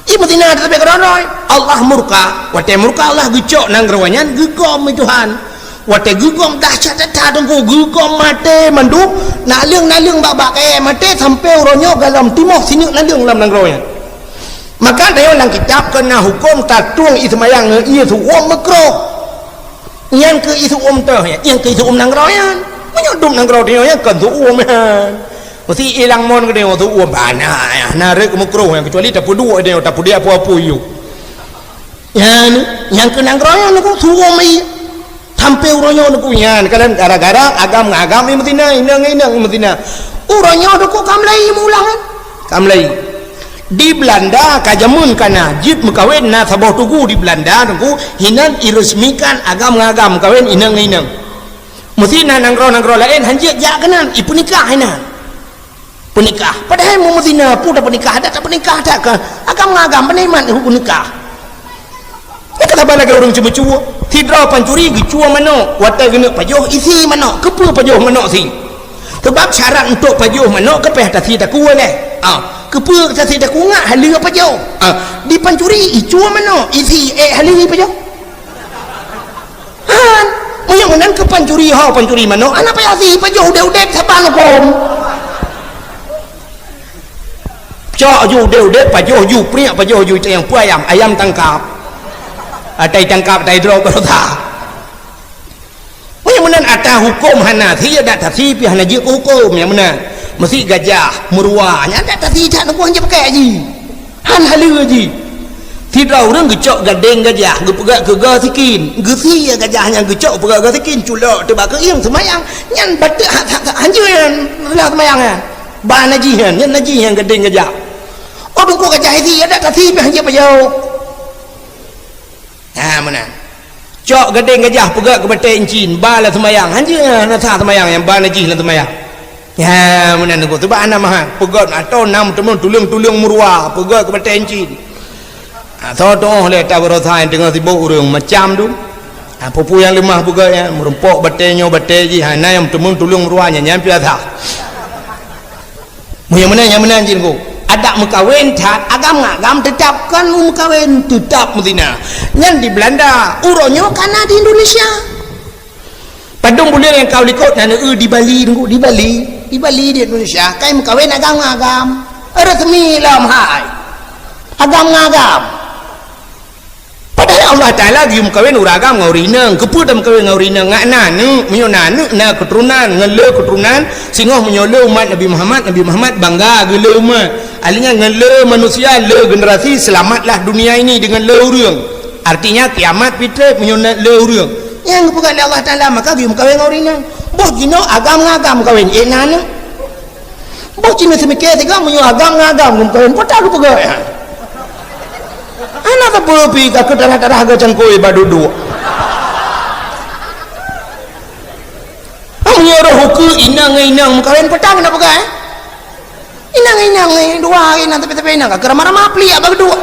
imudina tapi keronoi Allah murka wate murka Allah gecok nang rawanyan gegom Tuhan wate gegom dahsyat dah tunggu gegom mate manduk nalyung babak mate sampai uronyo galam timah sini nalyung lam nang royan maka dayo nang kitab kena hukum tatuang ismayang ia tu makruh yang ke isu teh yang ke isu nang royan menyodum nang royan yang kan tu mesti ilang mon ke dia tu bana ya narik makruh yang kecuali tapu dua dia tapu dia apa-apa yu yang ke nang royan ku suam sampai uronyo nukunya kalian gara-gara agam imtina inang imtina uronyo nuku kamlai mulang kamlai di Belanda kajamun kana jip mekawin na sabah tugu di Belanda nuku hinan iresmikan agam kawin inang mesti nang ro lain hanjit jak kenan ipu nikah hinan penikah padahal mu mesti na pu dah penikah tak penikah tak ke agam peniman hukum nikah kata bala ke orang cuba tidra pancuri gicua mano wata gena pajoh isi mano kepa pajoh mano si sebab syarat untuk pajoh mano kepeh tasi tak kuat kepa tasi tak kuat halia pajoh di pancuri icua mano isi halia pajoh yang menan ke pancuri pancuri mano anak payah si pajoh udah saban kom cok udah pajoh ju priak pajoh ju yang pu ayam tangkap atai tangkap atai draw kalau tak yang mana ada hukum hana dia tak tasi pi hana je hukum yang mana mesti gajah murwanya tak tasi tak nak je pakai haji han halu haji tidak orang gecok gadeng gajah gepegak ke gasikin gesi gajahnya gecok pegak gasikin culok tebak ke iang semayang nyan batek hanjuan lah semayang ban haji nyan haji yang gadeng gajah tunggu gajah haji ada tasi pi hanya pajau mana cok gading gajah pegak ke batai encin bala semayang hanya nasa semayang yang bala jih lah semayang mana tu sebab anak mah pegat atau nam teman tulung murwa pegak ke batai encin toh le tak berosain dengan sibuk urang macam tu pupu yang lemah pegak ya merempok batainya batai jih hana yang teman tulung murwanya nyampi atas yang mana encin ku ada mukawin tat agam tetapkan mukawin tetap mutina yang di Belanda uronyo karena di Indonesia padung boleh yang kau likut nana di Bali di Indonesia kai mukawin agam resmi lam hai agam padahal Allah Ta'ala di mukawin uragam ngaurinang keput mukawin ngaurinang ngak nanu menyonanu na keturunan ngele keturunan singoh menyole umat Nabi Muhammad bangga gele umat alinya ngele manusia le generasi selamatlah dunia ini dengan le urang artinya kiamat fitrah menyonat le urang yang bukan Allah Ta'ala maka di mukawin ngaurinang boh jino agam mukawin nanu boh jino semikir tiga menyo agam mukawin potah ke pegawai anak kepepi ke darah ke cengkoi badudu menyuruh hukum inang kalian petang nak pakai inang dua inang tapi inang ke ramah peli apa kedua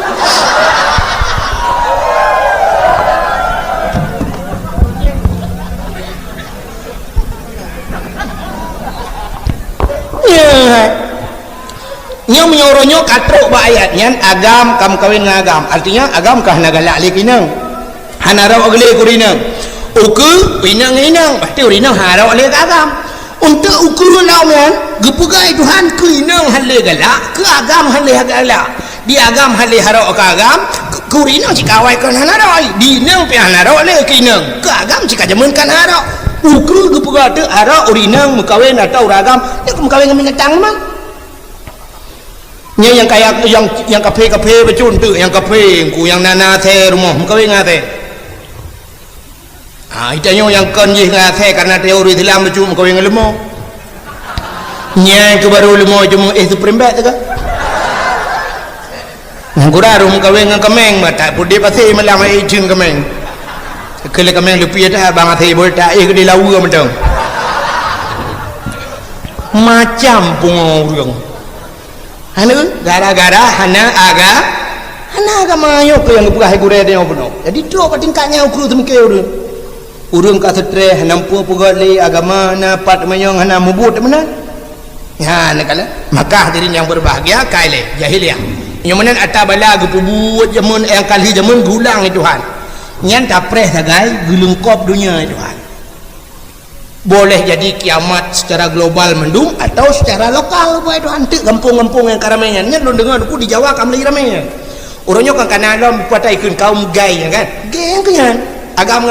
nyo menyuruhnya katruk ba ayatnya agam kam kawin ngagam artinya agam kah nagalak likinang hanarau agle kurinang uku inang pasti urinang harau le agam untuk ukur lawan gepugai Tuhan ke inang halle galak ke agam halle galak di agam halle harau ke agam kurinang cikawai kan hanarau di inang pe hanarau le ke inang ke agam cika jamun kan harau ukur gepugai tu harau urinang mukawin atau uragam dia mukawin ngamin tang mang yang kayak yang kafe becun tu yang kafe ku yang nana the rumah mukawin ngate itanya yang kan je ngate karena teori Islam becun mukawin lemo nya ke baru lemo cuma tu prembat ke ngura rum mukawin ngang kemeng mata pudi pasti malam ijin kemeng kele kemeng lepi dah bang ate bol tak ke di lawu mentang macam pungurung anu gara-gara hana agama yo ke yang buka higure dia opo jadi tro patingkatnya ukru temke urang ka stres nampu pugale agama na pat mayong hana mubut menan ya nakala maka hadirin yang berbahagia kaile jahiliyah yang menan atabala gepubuat jamun yang kali jamun gulang Tuhan nyan tapreh sagai gulungkop dunia Tuhan boleh jadi kiamat secara global mendung atau secara lokal buat itu hantik kampung-kampung yang karamainya nya lu dengar aku di Jawa kam lagi ramainya orangnya kan kanalom patai kun kaum gay kan gay kan agam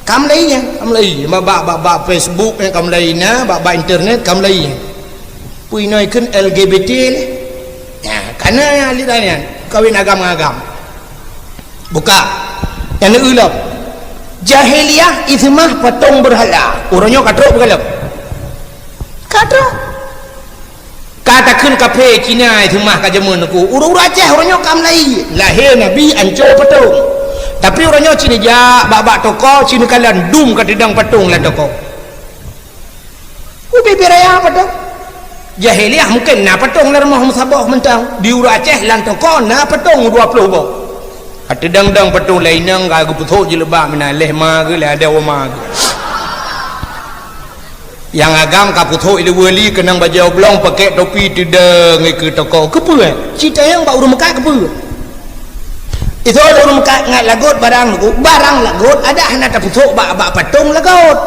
kam lainnya kam lain bab Facebook kam lainnya bab internet kam lain puinoi kun LGBT ya karena alirannya kawin agam buka yang ulap jahiliyah itu mah patung berhala orangnya katrok bergalap katrok katakan kafe Cina itu mah kajamun aku urang Aceh orangnya kam lai lahir Nabi ancur patung tapi orangnya Cina ja bak toko Cina kalian dum katidang patung lah toko ubi beraya patung jahiliyah mungkin na patung lah rumah musabah mentang di urang Aceh lan toko na patung 20 bau ada dang patung lainang gagu puthok je lebah mina leh ma ke lah ada oma yang agam ka puthok ile wali kenang baju oblong pakai topi tidang ke toko kepu cerita yang bak urang Mekah kepu itu urang Mekah ngat lagot barang lagot ada hana ta puthok bak patung lagot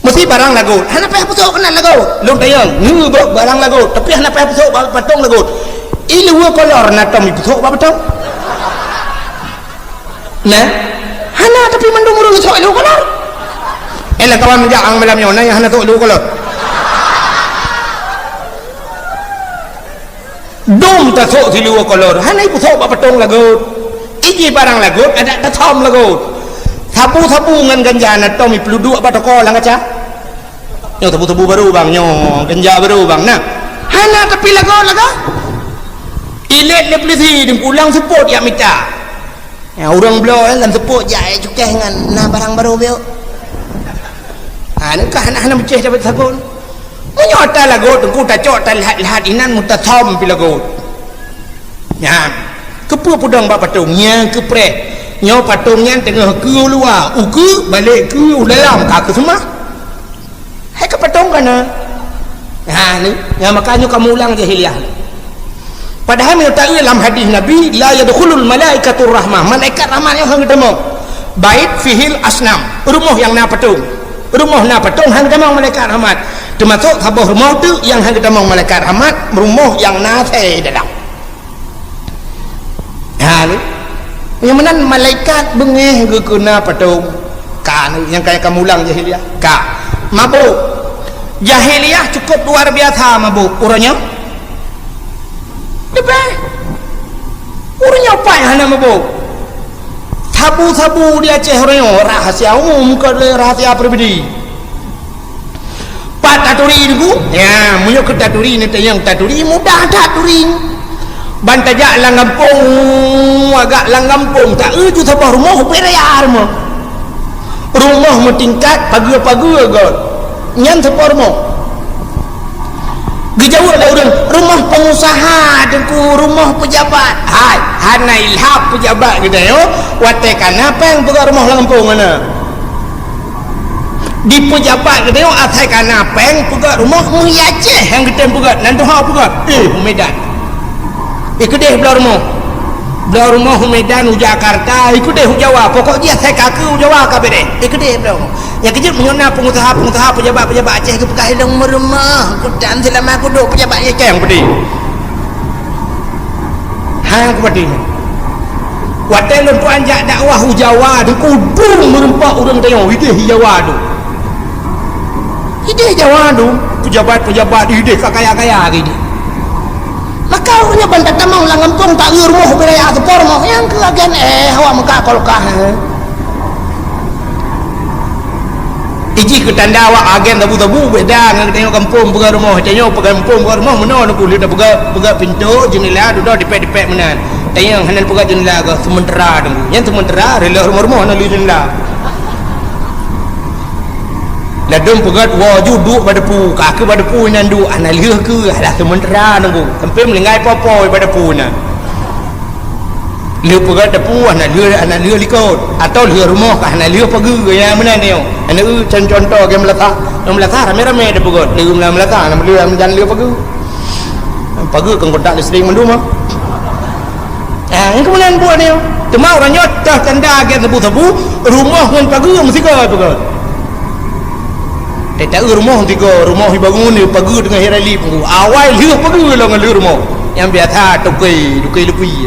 mesti barang lagot hana payah puthok kena lagot long tayang ngu barang lagot tapi hana payah puthok bak patung lagot ile wa kolor na tom puthok bak patung nah hana tapi mendung urang sok lu kolor elah kawan menjaang malam nyona yang hana tok lu kolor dom ta sok ti lu kolor hana ipu sok ba patong lagut iki barang lagut ada ta thom lagut sapu ngan ganja na tom iplu dua ba toko lang aja nyo tabu baru bang nyo ganja baru bang nah hana tapi lagut ilet le plisi ding pulang support ya mita ya orang blow kan tepuk jai cukeh dengan nah barang baru beo nak hana beceh dapat sabun menyota lagot ku ta cok ta lihat inan muta thom pi lagot ya kepu pudang ba patungnya kepre nyo patungnya tengah ke luar uku balik ke dalam ka ke semua hai ke patung kana ni yang makanya kamu ulang jahiliyah. Padahal menurut dalam hadis Nabi la yadkhulul malaikatur rahmah, malaikat rahmat yang hang ketemu bait fihil asnam, rumah yang na patung, rumah na patung hang ketemu malaikat rahmat, termasuk sebuah rumah tu yang hang ketemu malaikat rahmat, rumah yang na teh dalam. Ni yang mana malaikat bengeh ke kena patung kan yang kayak kamu ulang jahiliyah ka mabuk jahiliyah cukup luar biasa mabuk urangnya lebih urangnya apa yang hendak mabuk sabu-sabu di Aceh orangnya rahasia umum ke rahasia pribadi pat taturi itu ya munyuk ke taturi ni yang taturi mudah taturi bantajak lang kampung agak lang kampung tak tu sebuah rumah berayar mah rumah tingkat pagi-pagi agak nyan sebuah rumah gejauh ada orang rumah pengusaha dengku rumah pejabat hai hana ilhab pejabat gitu yo wate kana peng buka rumah lang kampung mana di pejabat gitu yo atai kana peng buka rumah Aceh yang kita buka nanti ha buka Medan ikut deh belah rumah Medan Jakarta ikut deh Jawa pokok dia saya kaku Jawa kabeh deh ikut deh belah yang kejut menyona pengusaha pejabat Aceh ke pekai dong rumah kudan selama aku duk pejabat ye keng pedi hang pedi watel untuk anjak dakwah Jawa di kudung merempak urang tengok ide Jawa tu ide Jawa tu pejabat ide kaya-kaya gitu maka orangnya bantat tamang lang kampung tak rumah beraya sepor mau yang ke agen awak muka kolkah iji ke tanda awak agen tabu-tabu beda dengan tengok kampung buka rumah tengok kampung buka rumah mana nak boleh dah buka pintu jendela duduk dipek menan tengok hendak buka jendela ke sementara dulu yang sementara rela rumah nak lihat jendela ladum pegat waju duk pada pu kaki pada pu nan duk ana lieuh ke alah sementara nunggu sampai melengai popo pada pu na lieuh pegat depu ana lieuh likut atau lieuh rumah ka ana lieuh pagi ya mana ni ana contoh ke melata rame-rame de pegat lieuh melata ana lieuh jalan lieuh pagi kan kotak listrik mendu mah yang kemudian buat ni temau orang nyot dah tanda ke tebu rumah ngan pagi mesti ke pegat tak rumah tiga rumah dibangun ni pagi dengan hirali pun awal liuh pagi lah dengan liuh rumah yang biasa tukai lepi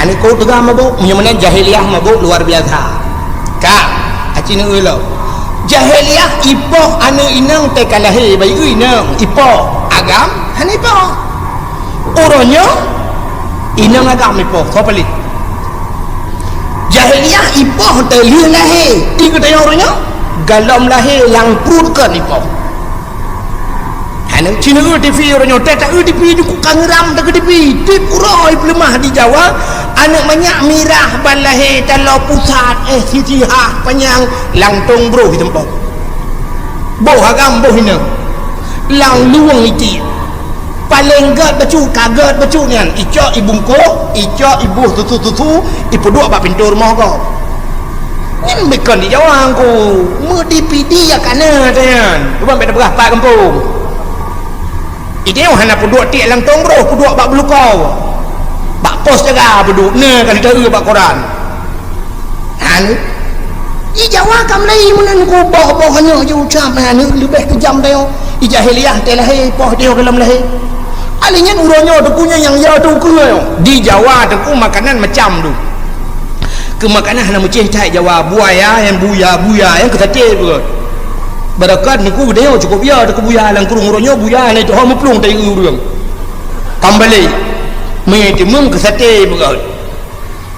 ni kau tegak mabuk menyemana jahiliyah mabuk luar biasa kak aci ni ulo jahiliyah ipoh anu inang tekalahi bayi inang ipoh agam han ipoh orangnya inang agam ipoh kau pelik jahiliyah ipoh terliuh lahir tiga tanya orangnya galam lahir yang perut ke nipo hanya Cina TV orang nyotek tak TV ni kukang ram tak TV tip uroi pelemah di Jawa anak banyak mirah ban lahir talau pusat sisi panjang langtung bro di tempat boh agam boh hina lang luang iti paling gat becu kaget becu nian icok ibungko icok ibu tutu ibu dua bak pintu rumah kau yang bukan di Jawa aku mu DPD ya kana kan bukan beda berapa kampung ide hana peduk tik langtong bro peduk bak belukau bak pos jaga peduk ne kali tahu bak koran han di Jawa kam lai menan ku boh hanya je ucap anu lebih kejam teo di jahiliyah teh lahir poh dia dalam lahir alinya uronyo dekunya yang ya tu ke di Jawa tu makanan macam tu ke makanan hana mucih cai Jawa buaya yang buya yang ketate betul barakat niku dia cukup ya deku buya lang kurung uronyo buya ni tu ha muplung tai urang kambali me ti mung kesate betul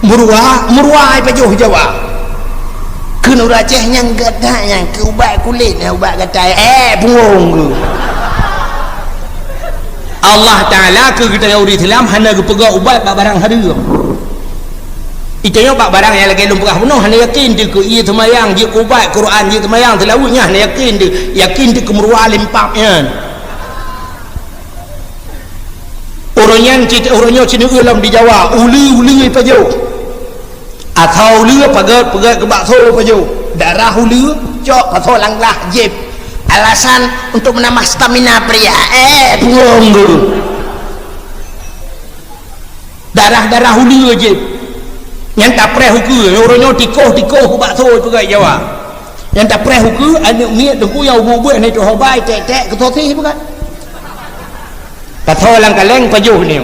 murwa ai pajuh Jawa kena Aceh yang gadah yang ke ubat kulit ubat gatai bungung ke Allah Ta'ala ke kita uri Islam hana ke pegak ubat barang hadir itu yang pak barang yang lagi lumpah penuh hana yakin dia ke ia semayang dia ubat Quran dia semayang telawunya hana yakin dia kemurwa limpapnya orangnya cina ulam di Jawa uli pajo atau uli pegat ke bakso pajo darah uli cok atau langlah jeb alasan untuk menambah stamina pria. Buang dulu. Darah hulu aja. Yang tak preh huku, orangnya tikoh bakso juga Jawa. Yang tak preh huku, anak miat tu yang buat ni tu hobai tek ketoti bukan. Patho lang kaleng pajuh ni.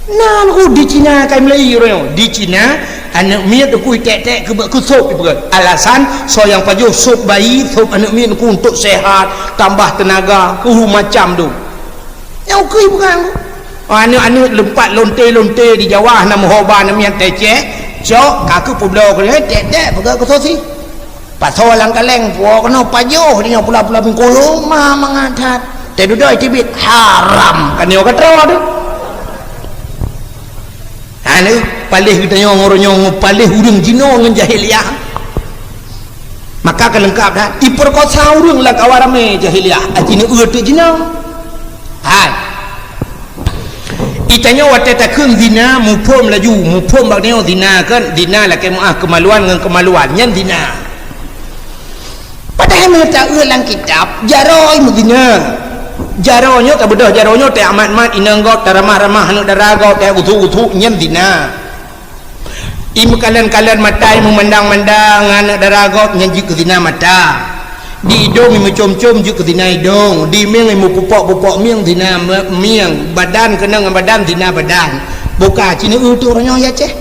Nan di Cina kai Melayu orang. Di Cina anak miat tu tek ke sup bukan. Alasan so yang pajuh sup bayi, sup anak miat tu untuk sehat, tambah tenaga, macam tu. Yang kui bukan. Anu lempat lonte di Jawa nama hoban nama yang tecek cok kaku pulau ke tek pakai kesosi pasal lang kaleng puak kena pajuh dia pula-pula bengkolo mah mengadat tedudai tibit haram kan dia kata tu anu palih kita nyong palih urang jino dengan jahiliah maka kelengkap dah diperkosa urang lah kawarame jahiliah ajina tu jino itanya waktu tak keng zina mupom laju mupom bak neo zina kan zina lah kemaluan dengan kemaluan nyan zina padahal mereka ulang kitab jaroi muzina jaronya tak bedah jaronya tak amat inanggot tak ramah-ramah anak daragot tak utu nyan zina imu kalian matai memandang-mandang anak daragot nyan jik zina mata di hidung imu com-com juga zina hidung di miang imu pupok miang zina miang badan kena dengan badan zina badan buka cina tu orangnya ya ceh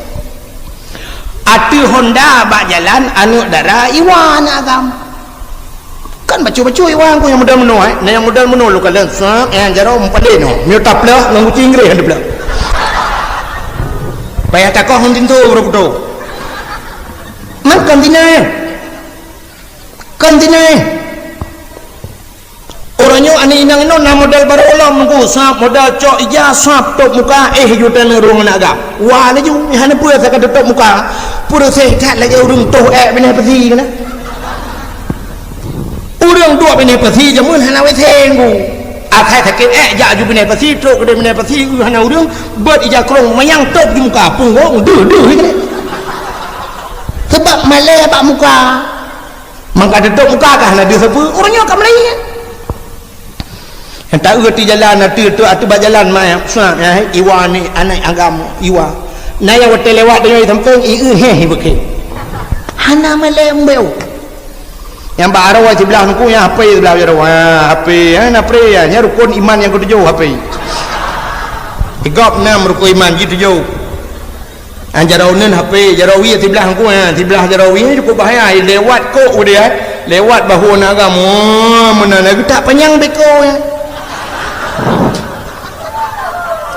ati Honda bak jalan anu darah iwan agam kan bacu-bacu iwan ku yang muda menu yang muda menu lu kalian sak yang jaro mempade no miu taplah nang kucing Inggeris ada pula payah takoh huntin tu bro makan zina orangnya ane inang ino na modal baru ulam nunggu sap modal cok ija sap top muka juta nerung naga wah lagi hana pura saya kata top muka pura sehat lagi urung toh benih peti kena urung dua benih peti jamun hana wetenggu akai sakit ja ju benih peti tok kede benih peti hana urung buat ija krong mayang top di muka punggong duh kena sebab malai bak muka maka dedok muka kah nak dia siapa orangnya akan Melayu yang tak erti jalan tu atu bak jalan mai sunat ya iwa ni anak agama iwa naya wate lewat dengan samping bekik hana melembeu yang bak arawa sebelah nuku yang apa sebelah arawa apa na pre ya rukun iman yang ketujuh apa igop 6 rukun iman gitu Jaraunan HP jarawi sebelah aku sebelah jarawi cukup bahaya lewat kok dia lewat bahu nak agama mana lagi tak panjang beko ya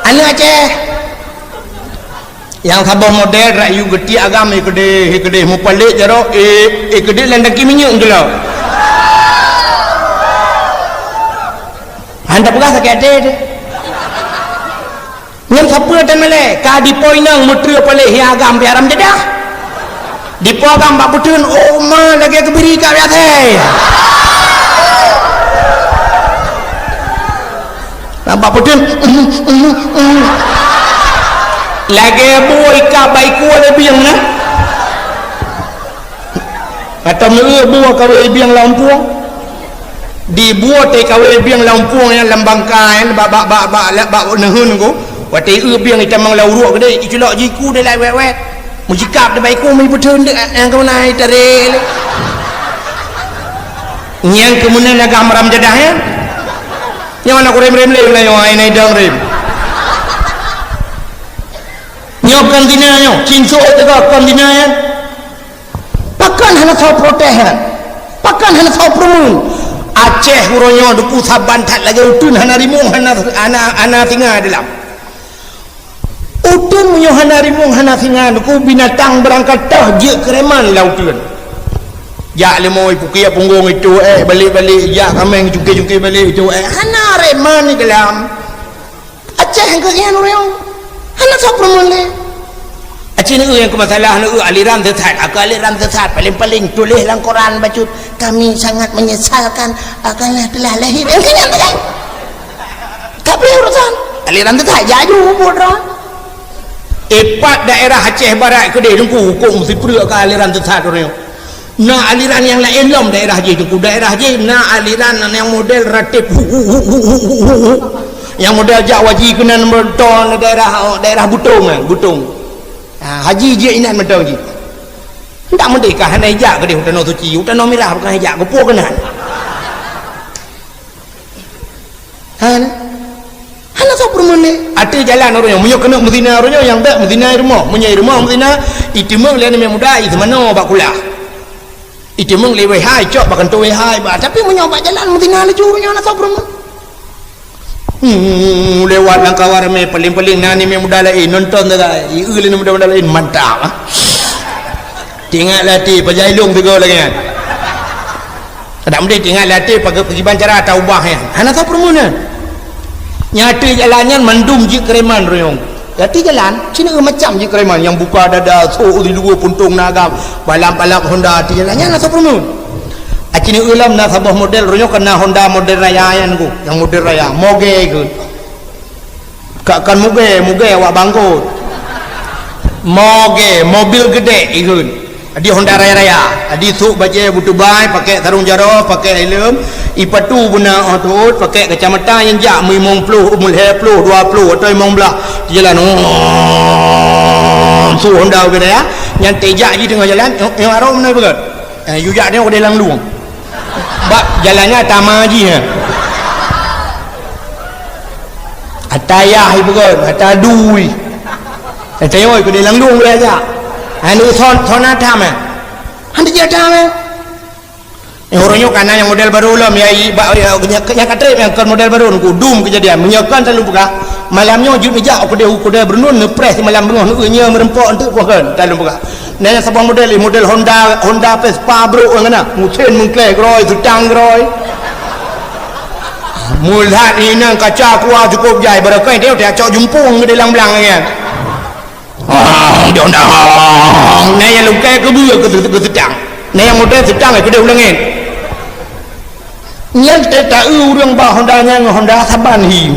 anak Aceh yang sabah model rayu geti agama gede mu palik jaro gede landaki minyak tu lah anda pegah sakit ada yang siapa dan malai ka di poinang mutri palih ya agam biaram jedah di po agam bak putun ma lagi kebiri ka biate bak putun lagi boy ka baiku ada biang na kata me buah ka biang lampung dibuat te ka biang lampung yang lambangka yang bak nehun ko wati biang kita mang lauruk gede iculok jiku de lai wet mujikap de baiku mai putun de ang kau nai tare nyang kemunan agam ram jadah ya yang mana kurem rem le yo ai nai dang rem nyok kan dina yo cinso te ka kan dina ya pakan hana thau protehan pakan hana thau promun Aceh huronyo duku saban tat lagi utun hana rimung hana tinggal dalam utun punya hana rimung hana singa ku binatang berangkat je kereman lautun ya lemoi pukia punggung itu balik-balik ya kameng jungki balik itu hana reman ni dalam Aceh yang kekian orang hana sapramun le Aceh ni yang masalah ni aliran sesat aliran sesat paling-paling tulis dalam Quran baca kami sangat menyesalkan akanlah telah lahir yang kenyang tak boleh urusan aliran sesat jaju bodoh Epat daerah Aceh Barat ke dia nunggu hukum mesti perut ke aliran sesat orang Nak aliran yang lain lom daerah je tu. Daerah je nak aliran yang model ratib. Yang model jak waji kena berton daerah Butung kan, Butung. Haji je inat mentau je. Tak merdeka hana hijak ke dia hutan suci. Hutan merah bukan hijak, gepuk kena. Hana so permane. Ada jalan orang yang munyo kena Medina orang yang tak Medina rumah, munyai rumah Medina itimeng lain yang muda itu mana bak kulah. Itimeng lewai hai cok bakan tu hai ba tapi munyo bak jalan Medina laju orang nak so permane. Lewat langkawar me paling-paling nani me muda lain nonton dah. Iulin muda-muda lain mantap. Tinggal latih pajailung tu lagi kan. Tak mesti tinggal latih pergi bancara taubah ya. Hana so permane. Nyata jalannya mendum je kereman royong. Jadi jalan sini macam je kereman yang buka dada so di dua puntung nagam balap-balap Honda di jalannya nak perlu. Acini ulam nak sabah model royong kena Honda model raya yang ku, yang model raya moge ku. Kan moge awak bangkut. Moge mobil gede ikut. Di Honda raya. Adi su baca butuh bai pakai sarung jaro, pakai helm, ipatu guna otut, pakai kacamata yang jak mimong puluh, umul he puluh, 20 atau imong belah di jalan. Su Honda gede ya. Yang tejak je tengah jalan, yang arah mana betul? Yujak dia udah lang luang. Bak jalannya tama je ya. Atayah ibu kan, atadui. Atayah udah lang luang boleh aja. Anu thon ada mah. Anda jadi mah. Yang orangnya kana yang model baru lah, yang kata yang model baru, kudum kejadian, menyakan selalu buka. Malamnya jut meja, aku dia bernun ngepres malam bernun, nya merempok untuk bukan, selalu buka. Nanya sebuah model Honda Vespa bro, mana? Mucin mengklek roy, tutang roy. Mulat ini kaca kuah cukup jai, berakai dia cok jumpung ke dalam belang kan. Dia dah nah yang lukai ke buah ke sedang nah yang model sedang ke dia ulangin yang tak orang bah Hondanya Honda Saban hi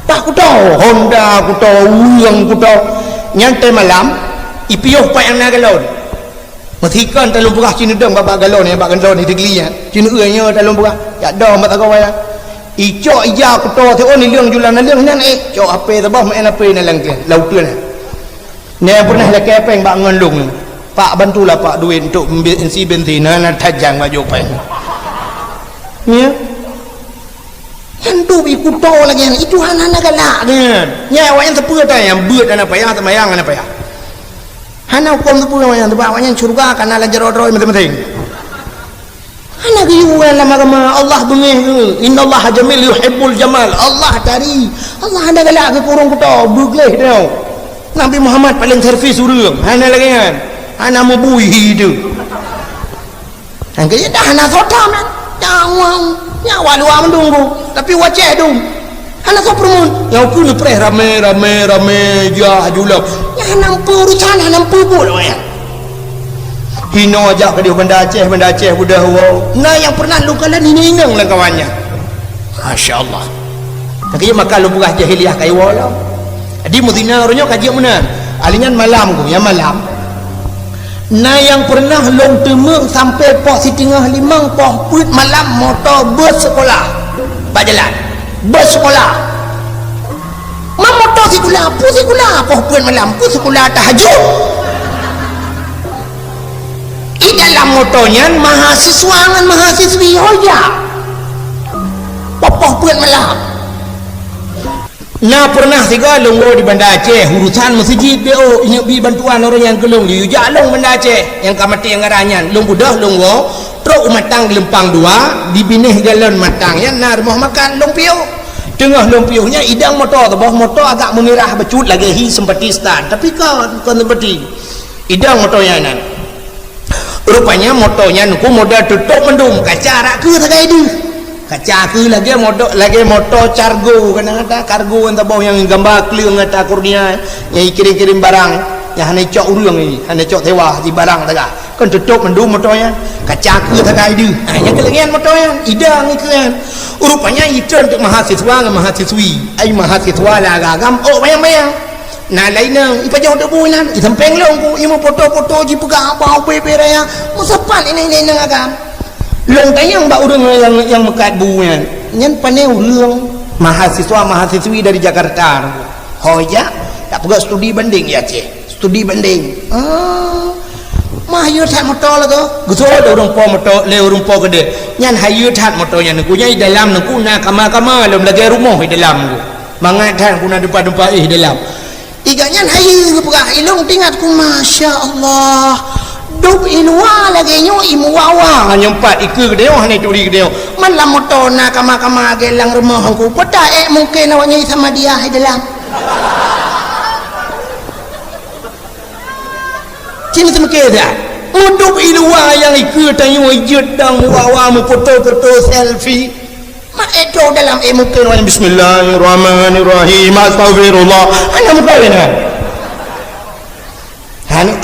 tak ku tahu Honda ku tahu ulang ku tahu nyantai malam ipiuh pak yang nak galon matikan dalam buah cina dong babak galon ni babak galon ni tegelinya cina uanya dalam buah ya dong mata kau ya icok ija ku tahu tu ni liang jualan liang nan cok apa tabah main apa ni lang ke laut tu lah ni pernah lah kepeng bak ngandung pak bantulah pak duit untuk isi bensin nak tajang baju peng ya hantu ikut tahu lagi itu hana galak kan ya awak yang tepu tak yang beut dan apa yang temayang apa ya hana hukum tepu yang tepu awak yang surga kana la jero-jero penting anak yuan lama-lama Allah bengih innallaha jamil yuhibbul jamal Allah cari Allah ada galak ke kurung kita begleh dia Nabi Muhammad paling servis urang hana lagi kan hana mubuhi tu kan kaya dah hana sota man jawang nyawa luar mendunggu tapi wajah tu hana soprun yang ku ni preh rame jah julap ya hana urusan hana pubul ya hino ajak ke dia benda Aceh budak wow nah yang pernah lu kalah ninang lah kawannya Masya Allah tapi maka lu buah jahiliah kayu walau di Medina orangnya kaji mana alingan malam ku yang malam nah yang pernah long temeng sampai pok si tengah limang pok puit malam motor bus sekolah berjalan bus sekolah motor sekolah pu sekolah pok puit malam pu sekolah tahajud di dalam motornya mahasiswa dengan mahasiswi hoja popoh puan malam nah pernah tiga longgo di Banda Aceh urusan masjid BO ingat bi bantuan orang yang kelong di Jalong Banda Aceh yang kamati yang ngaranyan long budah longgo truk matang lempang dua dibinih galon matang ya nah rumah makan long piu tengah long piunya idang motor bawah motor agak memirah becut lagi hi seperti stand tapi kan seperti idang motornya nan rupanya motornya nuku modal tutup mendung kaca arak ke sagai dia kaca ke lagi motor cargo kadang-kadang kargo yang tabau yang gambar clear ngata kurnia yang kirim-kirim barang yang hanya cok urang ini hanya cok tewa di barang taga kan tutup mendung motornya kaca ke sagai dia yang kelengian motornya idang ni kan rupanya itu untuk mahasiswa dan mahasiswi ai mahasiswa lah agam oh bayang-bayang na lain nang ipa jauh dak bulan i sampeng long ku i mo foto-foto ji pegang bau bebe raya musapan ini nang agam long tayang ba urang yang mekat bulan nyen paneu reung mahasiswa-mahasiswi dari Jakarta hoya tak pegak studi banding ya cik studi banding mah hayu that motor lah tu guso ada orang po motor le orang po gede nyan hayu that motornya ku nyai dalam ku na kama-kama dalam lagi rumah di dalam ku mangat that ku na depan-depan dalam iganya hayu pegah ilung tingat ku masya Allah duk ilwa lagi nyo imuwawa nyempat ikut gede oh ni curi gede man la motor na kama-kama gelang rumah ku pada mungkin awaknya sama dia di dalam cina semake dah untuk ilwa yang ikut tanyo jedang wawa mu foto-foto selfie mak itu dalam mungkin awaknya bismillahirrahmanirrahim astagfirullah ana mukawena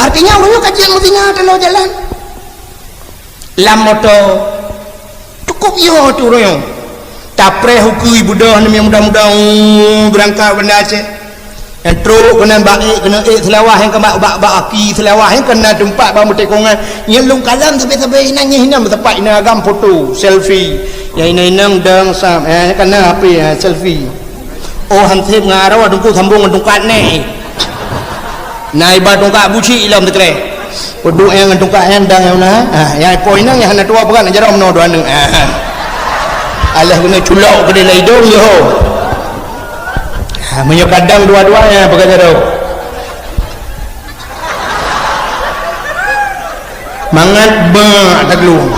artinya orangnya kajian Madinah kalau jalan lam moto cukup yo tu orang tapre hukui budak ni mudah-mudah berangkat benda Aceh yang teruk kena baik kena selawah yang kebak bak aki selawah yang kena tempat bang tekongan yang lung kalam sampai nangis hinam tempat ina agam foto selfie yang ina dang sam kena apa selfie oh hansip ngarau adungku sambung adungkat ni naik batungkak buci ilam tekre peduk yang tungkak yang dang yang na yang poin nang yang tua pegang ajar omno dua nang Allah guna culok ke dalam hidung yo menyokadang dua-duanya pegang jaro mangat ba tak lu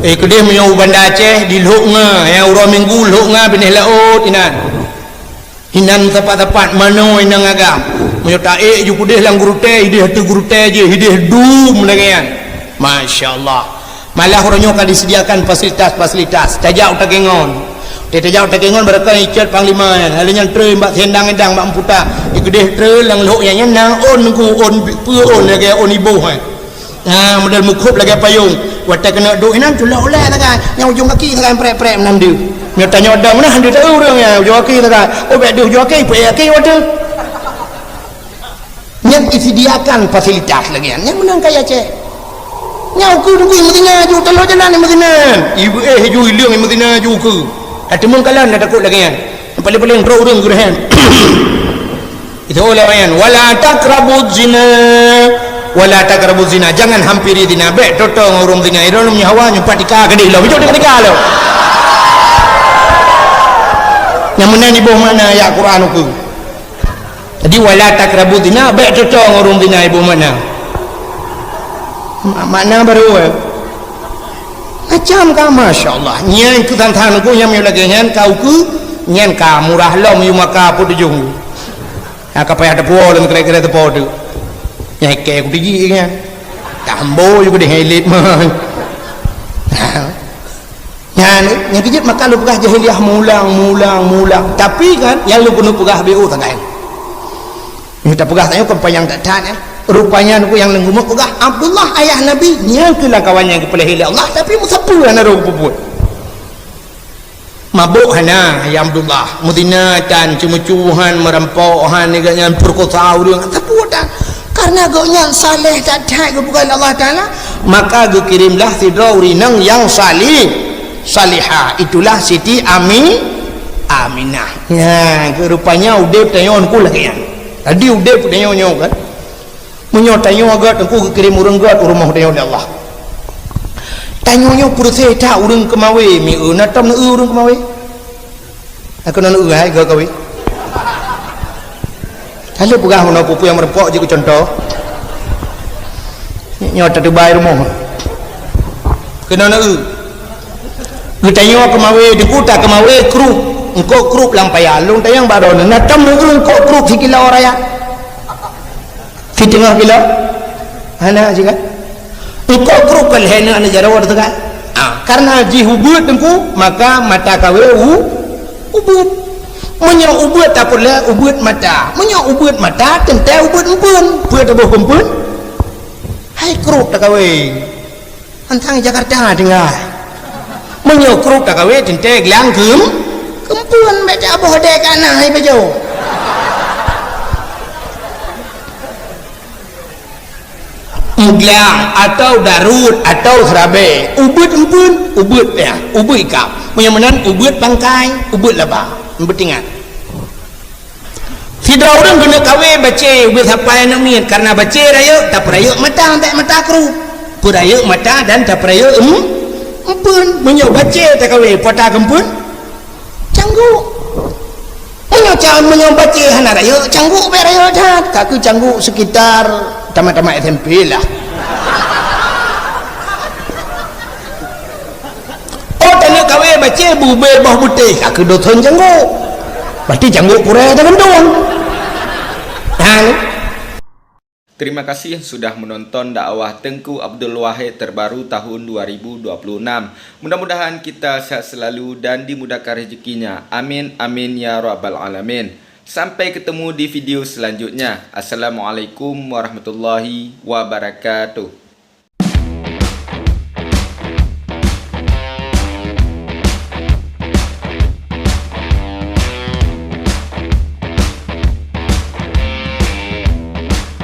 kedih menyau Banda Aceh di Lhok nga yang urang minggu Lhok nga benih laut inan hinan tepat-tepat mano inang agam menyota ju kudih lang guru teh hidih hatu guru teh je hidih dum lagian masyaallah malah orangnya kan disediakan fasilitas tajak utakengon tajak utakengon berkah icat panglima halinya tre mbak sendang endang mbak emputa ikudih tre lang lok yang nang on ku on pu on lagi on ibu model mukhup lagi payung watak kena duk inan tulak oleh tak yang ujung kaki tak prek-prek menandu nyota nyodang mana handu tahu orang ya ujung kaki tak oh bek ujung kaki kaki waduh yang disediakan fasilitas lagi yang menang kaya cek yang aku tunggu Madinah ju kalau jalan Madinah ibu ju ilang Madinah ju ke ada mengkalan dah takut lagi yang paling-paling roh urang gerahan itu oleh yang wala taqrabuz zina jangan hampiri zina bek totong urang zina irong nyawa nyumpat dika gede lo bijak dika lo yang menang ibu mana ya Quran aku jadi wala taqrabu zina baik cocok urung zina ibu mana makna baru macam ka masyaallah nyen ku tantan ku yang lagi nyen kau ku nyen ka murah lo mu maka pu dujung ka payah depo le kira-kira depo tu nyai ke ku digi nyen tambo juga de helit mah nyen kejit maka lu pegah jahiliah mulang tapi kan yang lu penuh pegah BO tangan minta pegah tanya kempayang tak tahan rupanya aku yang lenggumuk pegah Abdullah ayah Nabi yang kelang kawannya kepala hilang Allah tapi musapu hana roh puput mabuk hana ya Abdullah mudinatan cemucuhan merampauhan neganya perkosa urang tapi dah karena gaunya saleh tak tahan kepada Allah Ta'ala maka gue kirimlah sidrauri nang yang salihah itulah Siti Aminah ya rupanya udah tanya ku lagi ya tadi udah tanya kan menyotanya agak aku kirim urang gat rumah dia oleh Allah tanya kurse tak urang kemawe mi natam na urang kemawe aku nak hai gak kawe kalau pegah mana pupu yang merepok je contoh nyota tu bayar rumah kena nak tanya kemawe dikuta kemawe kru engkau krup lang payalong tayang baron natam urang kok krup sikila oraya fitengah kilo ana juga engkau krup kalhena ana jarawar tu kan karena jihubut engkau maka mata kawe ubut menyo ubut tak pula ubut mata menyo ubut mata tente ubut empun buat tabuh empun hai krup tak kawe antang Jakarta dengar menyo krup tak kawe tente gelang kempun baca apa hodek anak hai baju Muglang atau darut atau serabe ubud empun ubud ya ubud ikap menyamanan ubud bangkai ubud laba betingat Fidau orang kena kawe baca ubud sampai namin karena baca raya tak raya mata tak mata kru puraya mata dan tak raya empun menyo baca tak kawe pota kempun cangguk menyo jangan menyo baca hana raya cangguk be raya dah kaku cangguk sekitar tamat-tamat SMP lah. Oh tanya kawe baca bubel bawah putih aku dosen cangguk berarti cangguk pura dengan dong. Terima kasih sudah menonton dakwah Tengku Abdul Wahid terbaru tahun 2026. Mudah-mudahan kita sehat selalu dan dimudahkan rezekinya. Amin amin ya rabbal alamin. Sampai ketemu di video selanjutnya. Assalamualaikum warahmatullahi wabarakatuh.